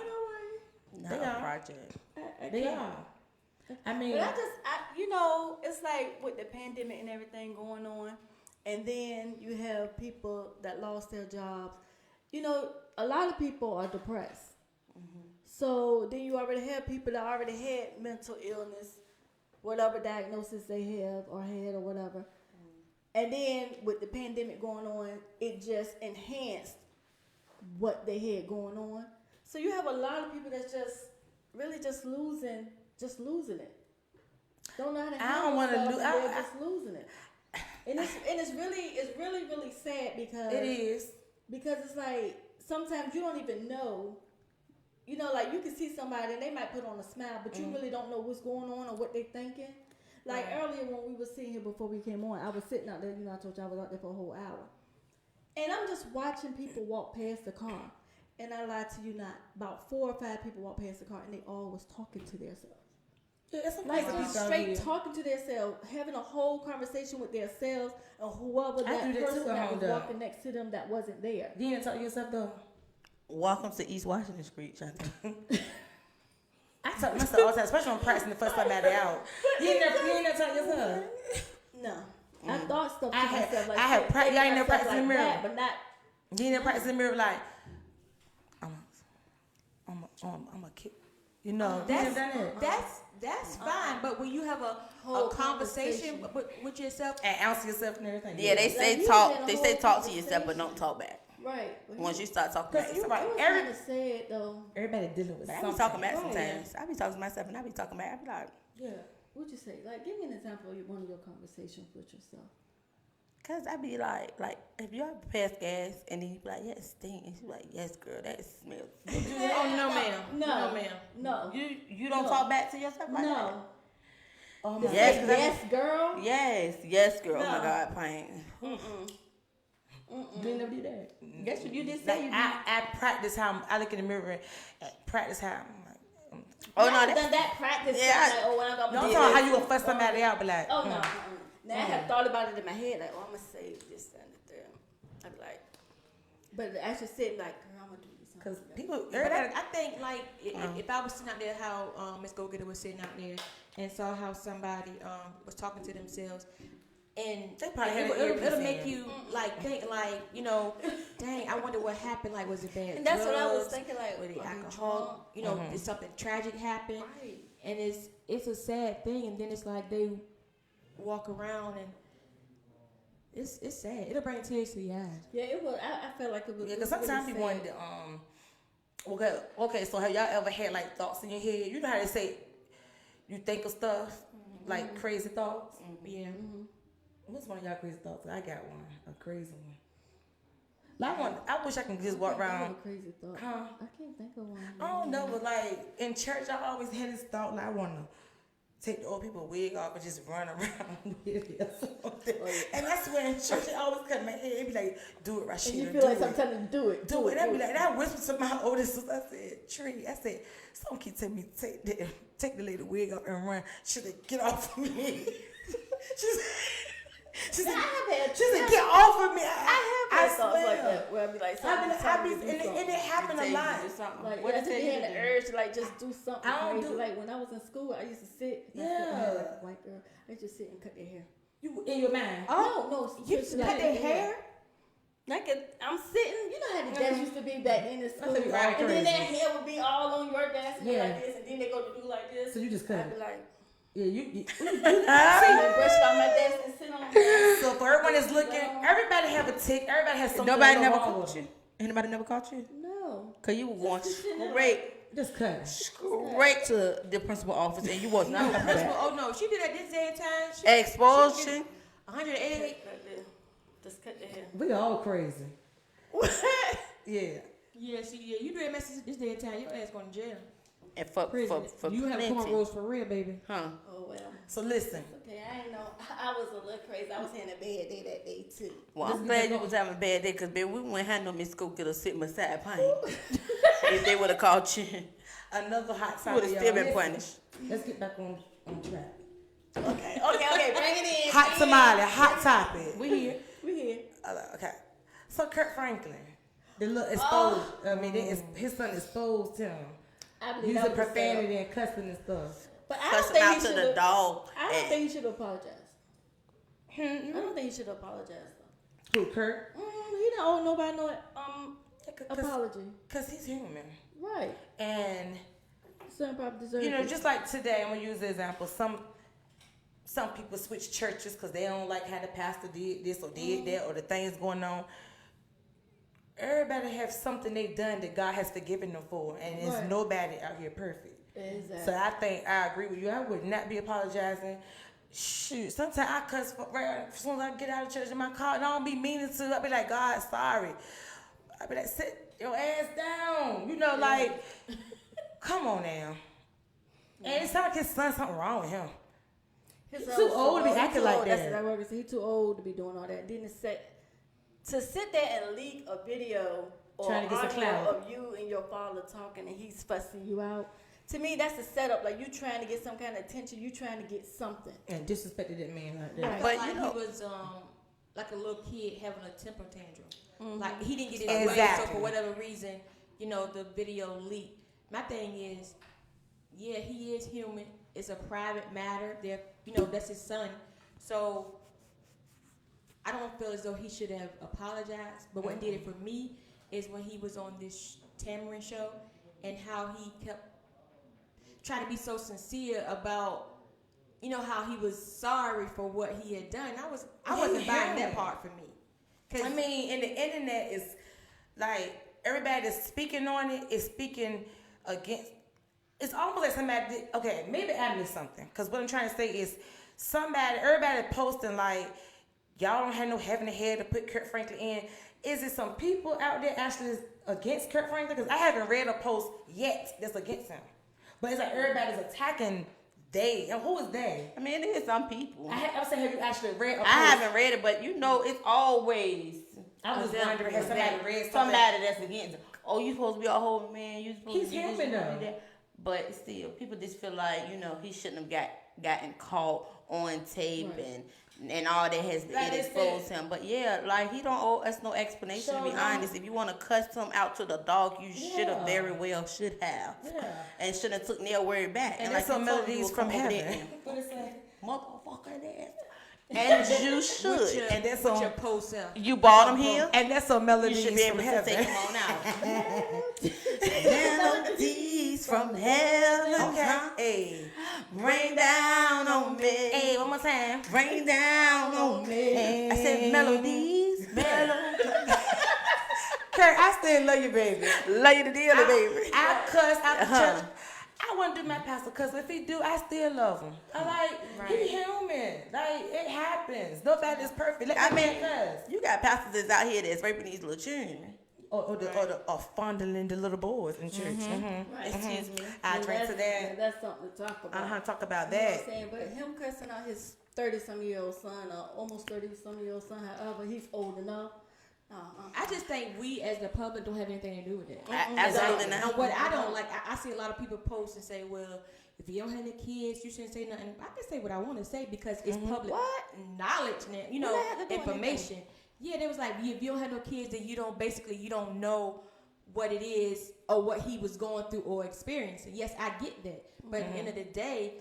Not They a are. project. They are. I mean, But it's like with the pandemic and everything going on, and then you have people that lost their jobs. A lot of people are depressed. So then you already have people that already had mental illness, whatever diagnosis they have or had or whatever. And then with the pandemic going on, it just enhanced what they had going on. So you have a lot of people that's just losing it. Don't know how to handle I don't want to stuff, lose. and they're just losing it. And it's really sad because It is. because it's like sometimes you don't even know. Like you can see somebody and they might put on a smile, but you really don't know what's going on or what they're thinking. Like earlier when we were sitting here before we came on, I was sitting out there. I told you I was out there for a whole hour, and I'm just watching people walk past the car. And I lied to you not. About 4 or 5 people walked past the car, and they all was talking to themselves. Yeah, it's some Like crazy just people out straight here. talking to themselves, having a whole conversation with themselves and whoever I that do that person too, that was Honda. walking next to them that wasn't there. You didn't talk to yourself though. Welcome to East Washington Street, Chantel. I talk to myself all the time, especially when I'm practicing the first time I out. You ain't never talk to yourself. No. I thought stuff to I had- myself like I had that, pra- y'all ain't never myself practiced in the like mirror. that, but not. You ain't never practice in the mirror like, I'm a kid. You never done it. That's fine, but when you have a Whole conversation conversation. with yourself, And ounce yourself and everything. Yeah, they Like, say you talk. had a They whole say talk to yourself, but conversation. don't talk back. Right. Once you start talking back, Cause to It yourself. was Every- kind of sad though. Everybody dealing with But I something. be talking back Right. sometimes. I be talking to myself and I be talking back. I be like, Yeah. What'd you say? Like, give me an example of one of your conversations with yourself. cause I be like if you have pass gas and then you be like, yeah, it stink, and she be like, yes, girl, that smells. oh no ma'am, No, ma'am. No. You don't No. talk back to yourself like that? No. Oh To my Yes, say 'cause I yes, girl. Yes, girl. Oh my No. God, pain. You didn't never do that. Yes, you did say Like you did. I practice how I look in the mirror and practice how I'm like. Oh no, I've that's done that practice. Yeah, Like, oh, when I'm gonna No, I'm do talking this. how you gonna fuss somebody out, but like. Oh no. Now I have thought about it in my head, like, oh, I'm gonna say this and the third. I'd be like, but to actually sit like, girl, I'm gonna do this. Cause people, But everybody. I think like if I was sitting out there, how Miss Go Getter was sitting out there and saw how somebody was talking to themselves, and They probably had an it'll earpiece make in. you like think like dang, I wonder what happened. Like, was it bad? And that's what I was drugs? thinking, like, Was it are they alcohol? drunk? Did something tragic happen? Right. and it's a sad thing. And then it's like they walk around and it's sad. It'll bring tears to your eyes. Yeah, it was. I felt like it was. Yeah, because it was sometimes really you sad. wonder, okay, so have y'all ever had like thoughts in your head? You know how they say you think of stuff, like crazy thoughts? Yeah. What's one of y'all crazy thoughts? I got one, a crazy one. Like I wish I can just walk I have around. a crazy thought. Huh? I can't think of one. I don't know, but like in church, I always had this thought like I want to take the old people wig off and just run around with it or something. And I swear in church, it always cut in my head. It'd be like, do it, Rashida. And you do feel like it. sometimes you do it. Do it. And I'd be like, and I whispered to my oldest sister, I said, Tree, I said, someone keep telling me, take the lady wig off and run. She said, get off of me. She said, get off of me. I have thoughts like that where I'd be like, and it happened a lot. Like, What I did just you had the do? urge to like just do something I don't crazy. do- Like when I was in school, I used to sit. And Yeah. I had like a white girl. I used to sit and cut their hair. You in your mind. No, You just cut like their hair? Like I'm sitting. You know how the desk used to be back in the school, That's be all and then that crazy. hair would be all on your desk, and Yeah. like this, and then they go to do like this. So you just cut I'd be it. like, Yeah, you sit and brush it on my desk and sit on. So for everyone that's looking, everybody have a tick. Everybody has something. Nobody going never on caught with you. them. Anybody never caught you? No. Cause you were going Just sitting there. straight to the principal office, and you was not coming Principal, back. oh no, she did at this day and time. Expulsion. 188. Just cut the hair. We all crazy. Yeah. Yeah, you do that message this day and time. Your ass going to jail. And for You have plenty. cornrows for real, baby. Huh? Oh well. So listen. Okay, I ain't know. I was a little crazy. I was having a bad day that day too. Well, I'm glad you was having a bad day, cause baby, we wouldn't have no Miss Go get a sit beside pain. If they would have caught you, Another hot you topic. would have still been y'all. punished. Let's get back on track. Okay, bring it in. Hot tamale, hot topic. We here. We here. Okay. So Kirk Franklin, the little exposed. I mean, his son exposed him I believe using that was profanity and cussing and stuff. But I Cuss don't him out think to he the should. dog. I don't and- think he should apologize. I don't think he should apologize though. Who, Kirk? He don't owe nobody no apology. Because he's human. Right. And, Son probably deserves you know, it. just like today, I'm going to use the example. Some people switch churches because they don't like how the pastor did this or did that or the things going on. Everybody have something they done that God has forgiven them for. And there's Right. nobody out here perfect. Exactly. So I think I agree with you. I would not be apologizing. Shoot, sometimes I cuss right as soon as I get out of church in my car, and I don't be meaning to. I be like, God, sorry. I be like, sit your ass down. You know, like, come on now. And it sounds like his son something wrong with him. He's too old to be acting like that. That's what I was saying. He's too old to be doing all that. Then to sit there and leak a video or Trying to get some audio clout. of you and your father talking and he's fussing you out. To me, that's a setup. Like you trying to get some kind of attention. You trying to get something. And disrespected that man like that. Right. But Like you know, he was like a little kid having a temper tantrum. Like he didn't get his way, so Exactly. for whatever reason, you know, the video leaked. My thing is, yeah, he is human. It's a private matter. You know, that's his son. So I don't feel as though he should have apologized. But what did it for me is when he was on this Tamarind show and how he kept trying to be so sincere about, you know, how he was sorry for what he had done. I wasn't buying that part for me. I mean, and the internet is like everybody that's speaking on it is speaking against. It's almost like somebody did, okay, maybe I missed something. Because what I'm trying to say is everybody posting like, y'all don't have no heaven and hell to put Kirk Franklin in. Is it some people out there actually against Kirk Franklin? Because I haven't read a post yet that's against him. But it's like everybody's attacking they. And who is they? I mean, it is some people. I was saying, have you actually read a post? I haven't read it, but you know, it's always. I was them wondering, has somebody that- read something? somebody that's against it. Oh, you supposed to be a whole man. You supposed He's to be this, human, you supposed to be though. that. But still, people just feel like, you know, he shouldn't have gotten caught on tape and all that has Like it they exposed said. him. But yeah, like he don't owe us no explanation, to be Sure honest. If you want to cuss him out to the dog, you should have Yeah. very well should have. Yeah. And should have took their word back. And like that's some he told you, melodies will from come over there heaven. and What is that? motherfucker ass. And you should. And that's With on. your post up. You bought him here. And that's some You melodies should be able from to take heaven. him on out. Melodies from heaven. Okay. Hey. Rain down on me. Hey, one more time. Rain down on me. I said melodies. Kirk, I still love you, baby. Love you to dearly, baby. I cuss out the church. I wouldn't do my pastor cuss. If he do, I still love him. I like, he human. Like, it happens. Nobody's perfect. Let I me mean, cuss. you got pastors that's out here that's raping these little children. Or fondling the little boys in church. Right. Excuse me. I drink to that. That's something to talk about. Talk about You know what that. I'm saying? But him cussing out his 30-some-year-old son, or almost 30-some-year-old son, however, he's old enough. I just think we as the public don't have anything to do with it. Absolutely And not. what I don't like, I see a lot of people post and say, well, if you don't have any kids, you shouldn't say nothing. I can say what I want to say because it's public knowledge now, you know, information. Yeah, they was like, if you don't have no kids, then you don't know what it is or what he was going through or experiencing. Yes, I get that. But at the end of the day,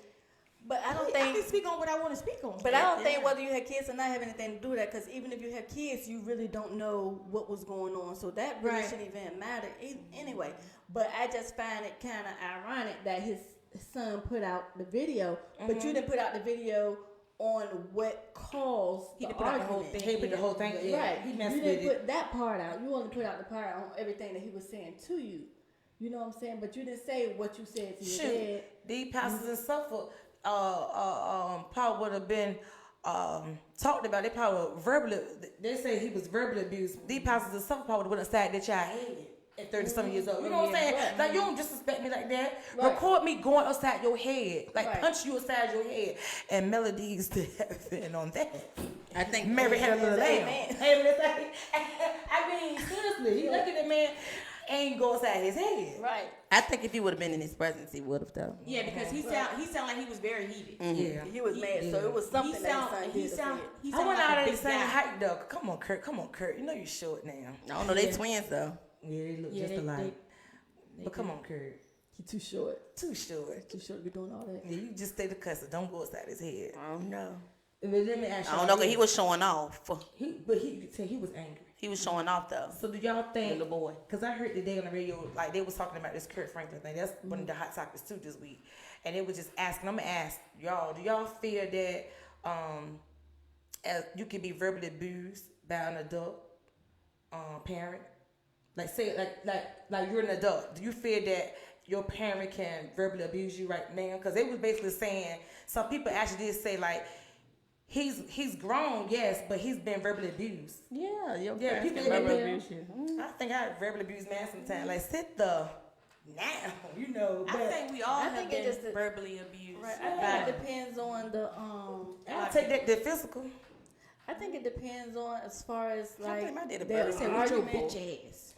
But I don't I think. can speak on what I want to speak on. But I don't think whether you have kids or not have anything to do with that, because even if you have kids, you really don't know what was going on. So that really shouldn't even matter anyway. But I just find it kind of ironic that his son put out the video, but you didn't put out the video on what caused the put out the whole argument. thing. He put the whole thing. Yeah, Right. he messed You with didn't it. put that part out. You only put out the part on everything that he was saying to you. You know what I'm saying? But you didn't say what you said to your dad. These pastors in Suffolk probably would have been talked about. They probably verbally. They say he was verbally abused. These pastors in Suffolk probably would have sat their child head at 30-something years old. You know what I'm saying? Right. Like, you don't disrespect me like that. Right. Record me going upside your head, like Right. punch you upside your head, and melodies to heaven on that. I think Mary had a little lamb. Amen. I mean, seriously, he look at the man ain't go upside his head. Right. I think if he would have been in his presence, he would have though. Yeah, because he sound like he was very heated. Yeah. He was mad, so it was something He that sound his son he did. sound he I sound went like out a there the big same guy. height, though. Come on, Kurt. You know you're short now. I don't know, they twins though. Yeah, they look Yeah, just they- alike. they But come on, Kurt. He too short. Too short. Too short to be doing all that. Yeah, you just stay the cussing. Don't go upside his head. I don't know. But let me ask I y'all don't know, because this. he was showing off. But he could tell he was angry. He was showing off though. So do y'all think? Little boy. Because I heard today on the radio, like they was talking about this Kirk Franklin thing. That's one of the hot topics too this week. And they was just asking. I'm gonna ask y'all. Do y'all feel that as you can be verbally abused by an adult parent? Like say like you're an adult. Do you feel that your parent can verbally abuse you right now? Because they was basically saying some people actually did say like. He's grown, yes, but he's been verbally abused. Yeah, your Yeah, parents people can that verbally will- abuse you. I think I verbally abuse man sometimes. Like sit the now, you know. I But think we all I have think it been just- verbally abused. Right. I think it depends on the I'll take that the physical. I think it depends on as far as like think my daddy their verbally Say, "With your argument. bitch ass."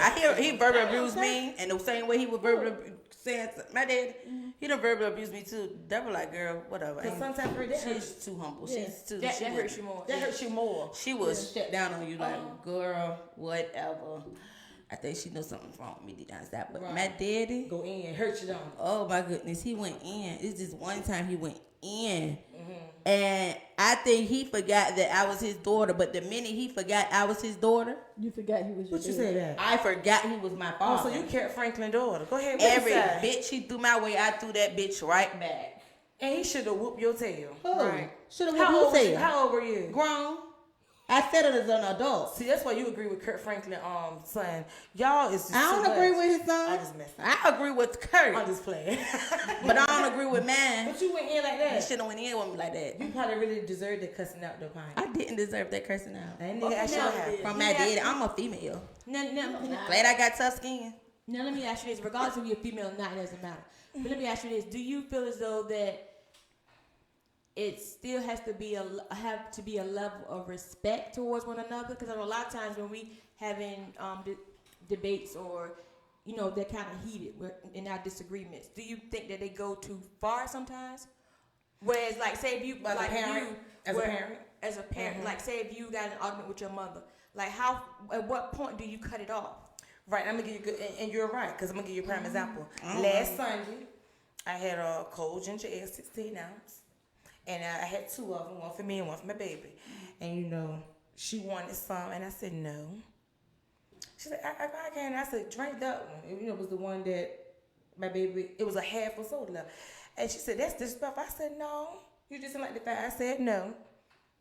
I hear he verbally abused me, and the same way he would verbally saying my dad, he done verbally abused me too. That was like, girl, whatever. Because sometimes that She's hurts. too humble. Yeah. She's too. That she hurts was- you more. That hurts you more. She was shut down on you like, girl, whatever. I think she knows something's wrong with me deep down inside. But my daddy, Go in, hurt you down. oh my goodness, he went in. It's just one time he went in. And I think he forgot that I was his daughter. But the minute he forgot I was his daughter, You forgot he was your What you dad. say that? I forgot he was my Oh, father. so you Kirk Franklin daughter. Go ahead. What Every you say? bitch he threw my way, I threw that bitch right back. And he should have whooped your tail. Right. Should have How whooped old, was you? tail. How old were you? Grown. I said it as an adult. See, that's why you agree with Kirk Franklin, son. Y'all is just I don't too agree much. with his son. I just messed up. I agree with Kurt, I'm just playing. but I don't agree with mine. But you went in like He that. should have went in with me like that. You probably really deserved the cussing out though, Pine. I didn't deserve that cursing out. That nigga actually now- have. From my daddy, I'm a female. Now, Glad I got tough skin. now let me ask you this: regardless if you're female or not, it doesn't matter. But let me ask you this: do you feel as though that it still has to be a level of respect towards one another? Because a lot of times when we having debates or they're kind of heated in our disagreements, do you think that they go too far sometimes? Whereas, like, say if you As a like parent? you, As a where- parent? as a parent, like, say if you got an argument with your mother, like, at what point do you cut it off? Right, I'm gonna give you good, and you're right, because I'm gonna give you a prime example. Last Sunday, I had a cold ginger ale, 16 ounce, and I had two of them, one for me and one for my baby. And she wanted some, and I said no. She said, I can't. I said, drink that one. It was the one that my baby, it was a half of soda left. And she said, that's disrespectful. I said, no. You just didn't like the fact. I said, no.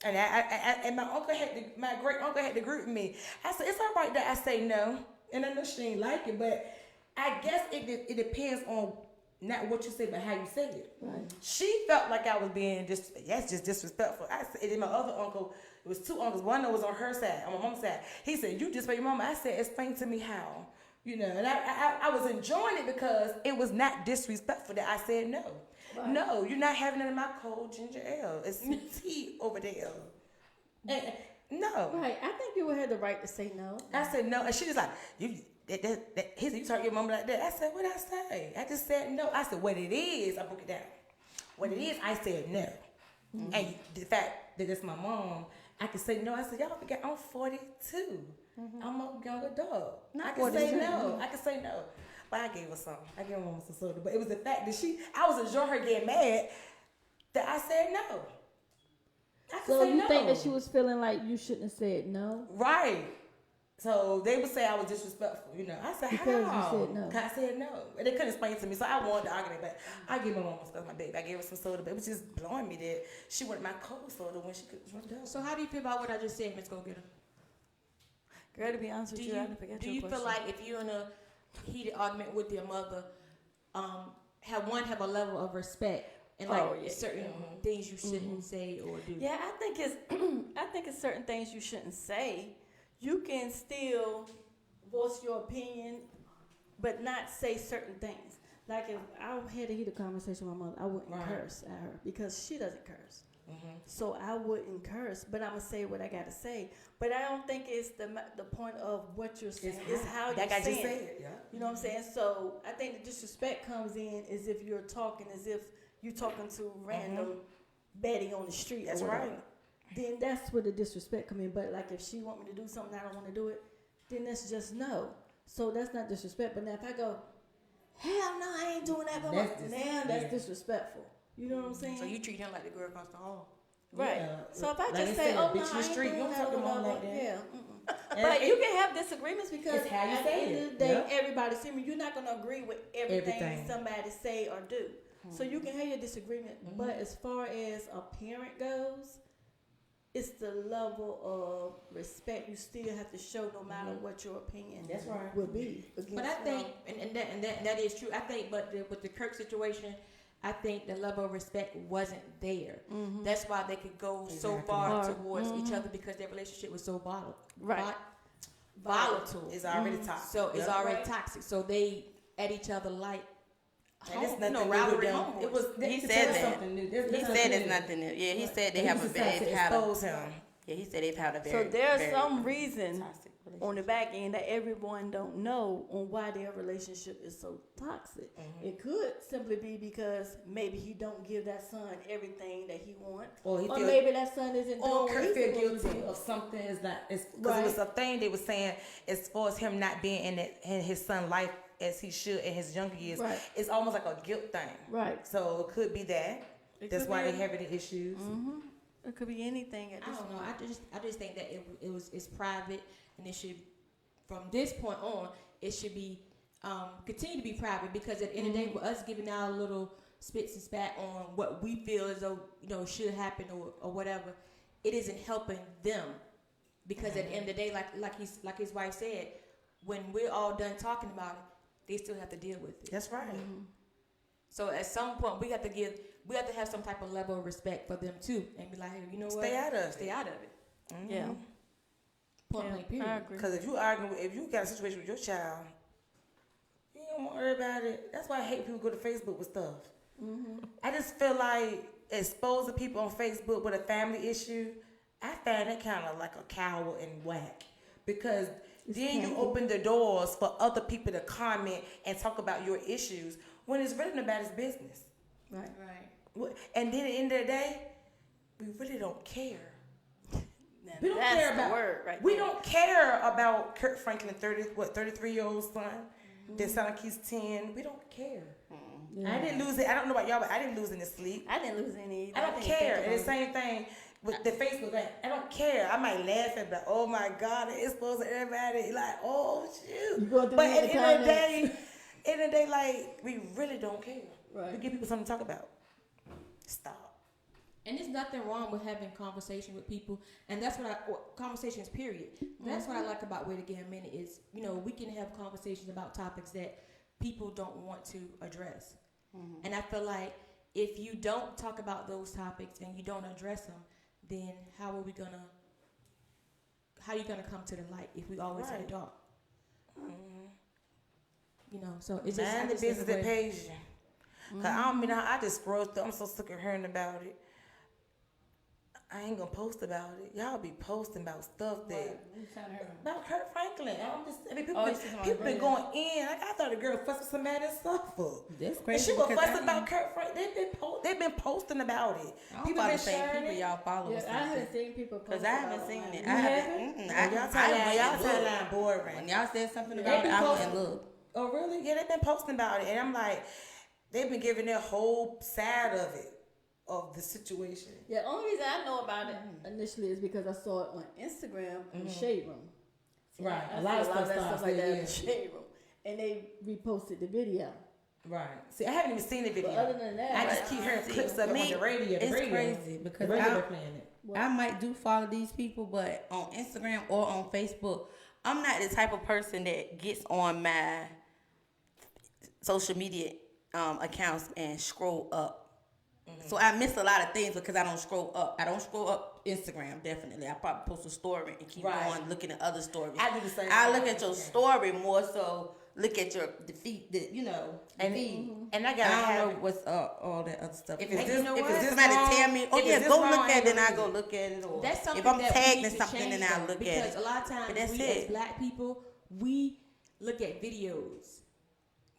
And and my great uncle had to agree with me. I said, it's all right that I say no. And I know she ain't like it, but I guess it depends on not what you say, but how you say it. Right. She felt like I was being that's just disrespectful. I said, and then my other uncle, it was two uncles. One was on her side, on my mom's side. He said, you disrespect your mama. I said, explain to me how. You know, and I was enjoying it because it was not disrespectful that I said no. Right. No, you're not having it in my cold ginger ale. It's tea over there. And, no. Right. I think you would have the right to say no. I said no, and she was like, he said, you talk to your mama like that. I said, what did I say? I just said no. I said, what it is, I broke it down. What it is, I said no. Mm-hmm. And the fact that it's my mom, I can say no. I said, y'all forget I'm 42. Mm-hmm. I'm a young adult. I can say no. I can say no. But I gave her some. I gave her mama some soda. But it was the fact that I was enjoying her getting mad that I said no. So you think that she was feeling like you shouldn't have said no? Right. So they would say I was disrespectful, you know. I said, because how? You said no. I said no. And they couldn't explain it to me, so I wanted to argue but I gave my mom some stuff, my baby. I gave her some soda, but it was just blowing me that she wanted my cold soda when she could drink that. So how do you feel about what I just said, Miss Go Getter? Girl, to be honest with you, I didn't forget do your you question. feel like if you're in a heated argument with your mother, have a level of respect and certain things you shouldn't say or do? Yeah, I think it's certain things you shouldn't say. You can still voice your opinion, but not say certain things. Like if I had a heated conversation with my mother, I wouldn't curse at her because she doesn't curse. Mm-hmm. So I wouldn't curse, but I'm gonna say what I gotta say. But I don't think it's the point of what you're saying. It's how you're saying it. Yeah. You know what I'm saying? So I think the disrespect comes in as if you're talking as if you're talking to random Betty on the street. That's or whatever. right. Then that's where the disrespect come in. But like if she want me to do something I don't want to do it, then that's just no. So that's not disrespect. But now if I go, hell no, I ain't doing that. That's disrespectful. You know what I'm saying? So you treat him like the girl across the hall. Right. Yeah. So if I like just say, said, oh, no, bitch I in the street, you don't talk to mom like that. Yeah. But you can have disagreements because it's how you at the say end it. of the day, everybody's human. You're not going to agree with everything somebody say or do. So you can have your disagreement. But as far as a parent goes, it's the level of respect you still have to show no matter what your opinion will be. But I think, and that is true. I think, but with the Kirk situation, I think the level of respect wasn't there. Mm-hmm. That's why they could go so far towards each other because their relationship was so volatile. It's already toxic. So it's already toxic. So they at each other like rivalry. It was. He said that. He said it's nothing new. Yeah, he said they have a bad habit. Yeah, he said they've had a very. So there's some reason on the back end that everyone don't know on why their relationship is so toxic. Mm-hmm. It could simply be because maybe he don't give that son everything that he wants, or maybe that son isn't doing what he's feel guilty of something. Is that because it was a thing they were saying as far as him not being in his son's life as he should in his younger years. Right. It's almost like a guilt thing. Right. So it could be that. That's why they're having the issues. Mm-hmm. It could be anything at this point. I don't know. I just think that it's private, and it should, from this point on, it should be continue to be private because at the end of the day, with us giving our little spits and spat on what we feel as though should happen or whatever, it isn't helping them because at the end of the day, like his wife said, when we're all done talking about it, they still have to deal with it. That's right. Mm-hmm. So at some point, we have to have some type of level of respect for them too, and be like, hey, you know what? Stay out of it. Mm-hmm. Yeah. Point blank period. Because if you got a situation with your child, you don't worry about it. That's why I hate people go to Facebook with stuff. Mm-hmm. I just feel like exposing people on Facebook with a family issue, I find that kind of like a coward and whack because. Then you open the doors for other people to comment and talk about your issues when it's really nobody's business. Right. And then at the end of the day, we really don't care. We don't care about word right we don't care about Kirk Franklin, 33-year-old son. That sound like he's 10. We don't care. Yeah. I didn't lose it. I don't know about y'all, but I didn't lose any sleep. I didn't lose any. I don't care. And the same thing. With the Facebook thing, I don't care. I might laugh at, but oh my God, it exposed everybody. Like, oh shoot. But at the end of the day, And then they like, we really don't care. Right. We give people something to talk about. Stop. And there's nothing wrong with having conversation with people, and that's conversations. Period. That's what I like about Wait Again Minute is, we can have conversations about topics that people don't want to address, and I feel like if you don't talk about those topics and you don't address them, then how are you gonna come to the light if we always in the dark? So it's just Mind the business that pays you. Cause I just scroll through. I'm so sick of hearing about it. I ain't gonna post about it. Y'all be posting about stuff about Kirk Franklin. People been going in. I thought the girl fussed with somebody in Suffolk. That's And crazy. she was fussing about Kirk Franklin. They've been posting about it. People been sharing people y'all follow. Yeah, I haven't seen people post. Because I haven't seen it. You haven't? Y'all timeline boring. When y'all said something about it, I went and looked. Oh really? Yeah, they've been posting about it, and I'm like, they've been giving their whole side of it. Of the situation. Yeah, the only reason I know about it initially is because I saw it on Instagram in the shade room. Right. I A lot of that stuff like that in yeah. the shade room. And they reposted the video. Right. See, I haven't even seen the video. But other than that, I just keep hearing clips of it on the radio. It's crazy because they're playing it. I might do follow these people, but on Instagram or on Facebook, I'm not the type of person that gets on my social media accounts and scroll up. So I miss a lot of things because I don't scroll up. I don't scroll up Instagram, definitely. I probably post a story and keep going looking at other stories. I do the same. I look at your story more so look at your feed. And I I don't know what's up, all that other stuff. If it's this somebody long, tell me, if it's go this look long, at it, then I I go look at it. Or that's something if I'm that tagged we in need something, to change, then I look at it. because a lot of times But we as black people, we look at videos.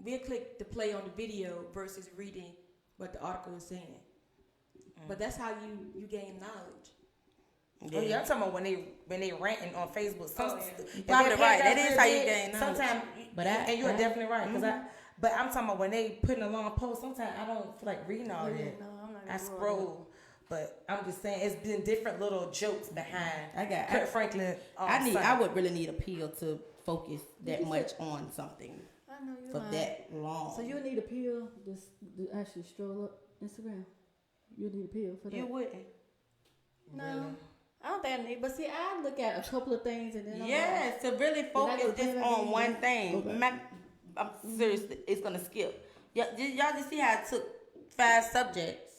We'll click the play on the video versus reading what the article is saying. But that's how you gain knowledge. Oh yeah, I'm talking about when they ranting on Facebook. You're probably right. That is how you gain knowledge. Sometimes, and you're definitely right. But I'm talking about when they put in a long post. Sometimes I don't feel like reading all that. No, I'm not I scroll. But I'm just saying, it's been different little jokes behind Kirk Franklin. I would really need a pill to focus that much on something for that long. So you need a pill to actually stroll up Instagram. You need a pill for that. You wouldn't. No, really? I don't think I need. But see, I look at a couple of things and then to really focus just on one thing. I'm serious. It's gonna skip. Y'all just see how I took 5 subjects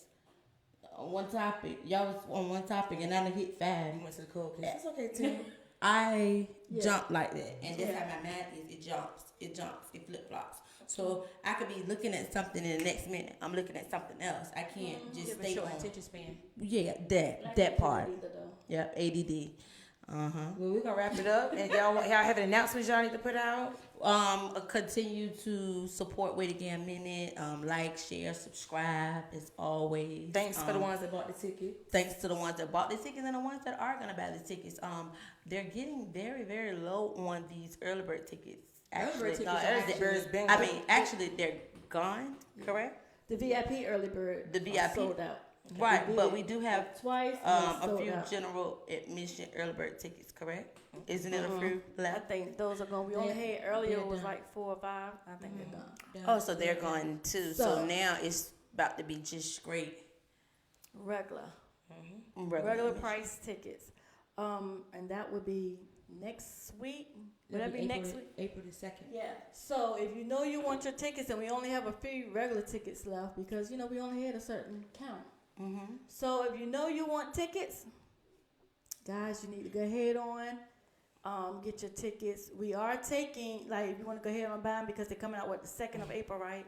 on one topic. Y'all was on one topic and I done hit 5. You went to the cold case. It's okay too. I jump like that, and that's how my mind is. It jumps. It flip flops. So I could be looking at something in the next minute. I'm looking at something else. I can't just stay on. Attention span. Yeah, that part. Yeah, ADD. Well, we're gonna wrap it up, and y'all have an announcement y'all need to put out. Continue to support Wait Again Minute. Like, share, subscribe as always. Thanks for the ones that bought the ticket. Thanks to the ones that bought the tickets and the ones that are gonna buy the tickets. They're getting very, very low on these early bird tickets. Actually, they're gone. Correct. The VIP early bird. The VIP sold out. Right, but we do have twice a few general admission early bird tickets. Correct? Isn't it a few left? I think those are going. We only had earlier. It was like 4 or 5. I think they're done. Oh, so they're gone too. So now it's about to be just straight regular price tickets. And that would be next week. Would that be next week? April the 2nd. Yeah. So if you know you want your tickets, and we only have a few regular tickets left because we only had a certain count. So if you know you want tickets, guys, you need to go ahead on, get your tickets. We are taking, if you want to go ahead and buy them because they're coming out the 2nd of April, right?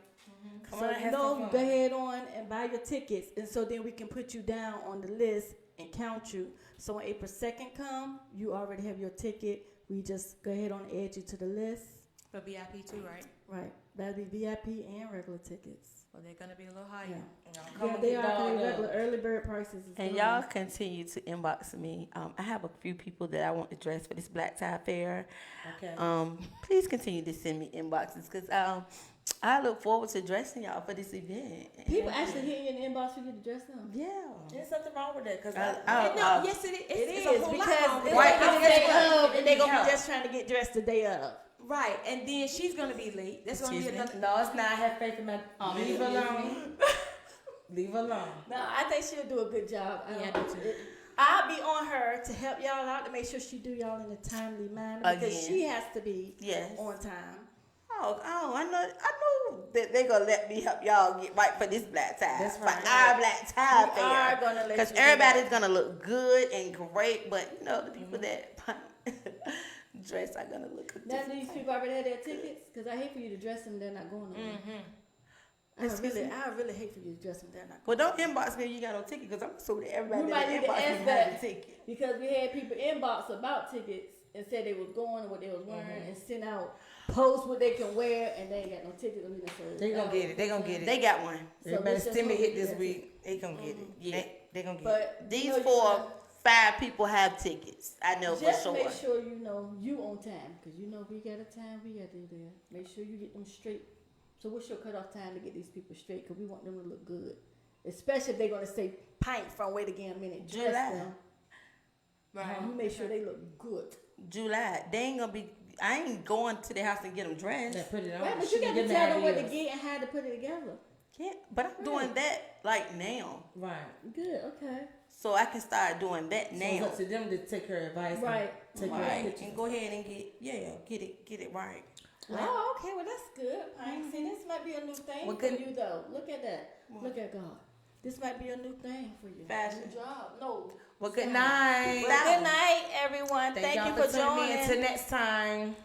So go ahead on and buy your tickets, and so then we can put you down on the list and count you. So when April 2nd come, you already have your ticket. We just go ahead on and add you to the list. For VIP too, right? Right. That'll be VIP and regular tickets. Well, they're gonna be a little higher. Yeah, they are regular early bird prices. And y'all continue to inbox me. I have a few people that I want to dress for this Black Tie Fair. Okay. Please continue to send me inboxes because I look forward to dressing y'all for this event. People actually hit you in the inbox for you to dress them. Yeah. There's nothing wrong with that because yes, it is. It It's is a whole because lot wrong with it's that. like the day of, and they're gonna be just trying to get dressed the day of. Right, and then she's gonna be late. That's gonna be Excuse me? another. No, it's not. Have faith in my. Leave alone. Leave alone. No, I think she'll do a good job. Yeah, I do too. I'll be on her to help y'all out to make sure she do y'all in a timely manner because Again. she has to be Yes. on time. Oh, I know that they gonna let me help y'all get right for this black tie. That's For right. our black tie We fair. are gonna let Because you do everybody's that. gonna look good and great, but you know the people that dress are gonna look Now, different. these people already had their tickets because I hate for you to dress them. They're not going nowhere. Excuse me? I really hate for you to dress them. They're not. Well, don't inbox me if you got no ticket, because I'm assuming that everybody We that might need to inbox ask me that. has a ticket. Because we had people inbox about tickets and said they was going and what they was wearing and sent out posts what they can wear and they ain't got no tickets. They gonna get it. They gonna get it. They got one. Everybody it's just send me gonna hit be this that week. They gonna get it. Yeah. They gonna get it. But These you know, 4, 5 people have tickets. I know for just sure. make sure you know you on time because you know we got a time we got to do there. Make sure you get them straight. So what's your cutoff time to get these people straight? Because we want them to look good, especially if they're gonna say pint from wait again a minute. Dress July. them. Right. You make sure they look good. July. They ain't gonna be. I ain't going to their house and get them dressed. They put it on. Right, but She you got give to me tell them what to ideas. get and how to put it together. Yeah, but I'm doing that like now, Right. Good. Okay. so I can start doing that So it's now. up to them to take her advice. and Right. Take her Right, pictures. and go ahead and get it right. Oh, okay. Well, that's good. Pike. See, this might be a new thing Well, for good- you, though. Look at that. Look at God. This might be a new thing for you. Fashion. New job. No. Well, good night. Well, good night, everyone. Thank y'all you for tuning in. joining. Until next time.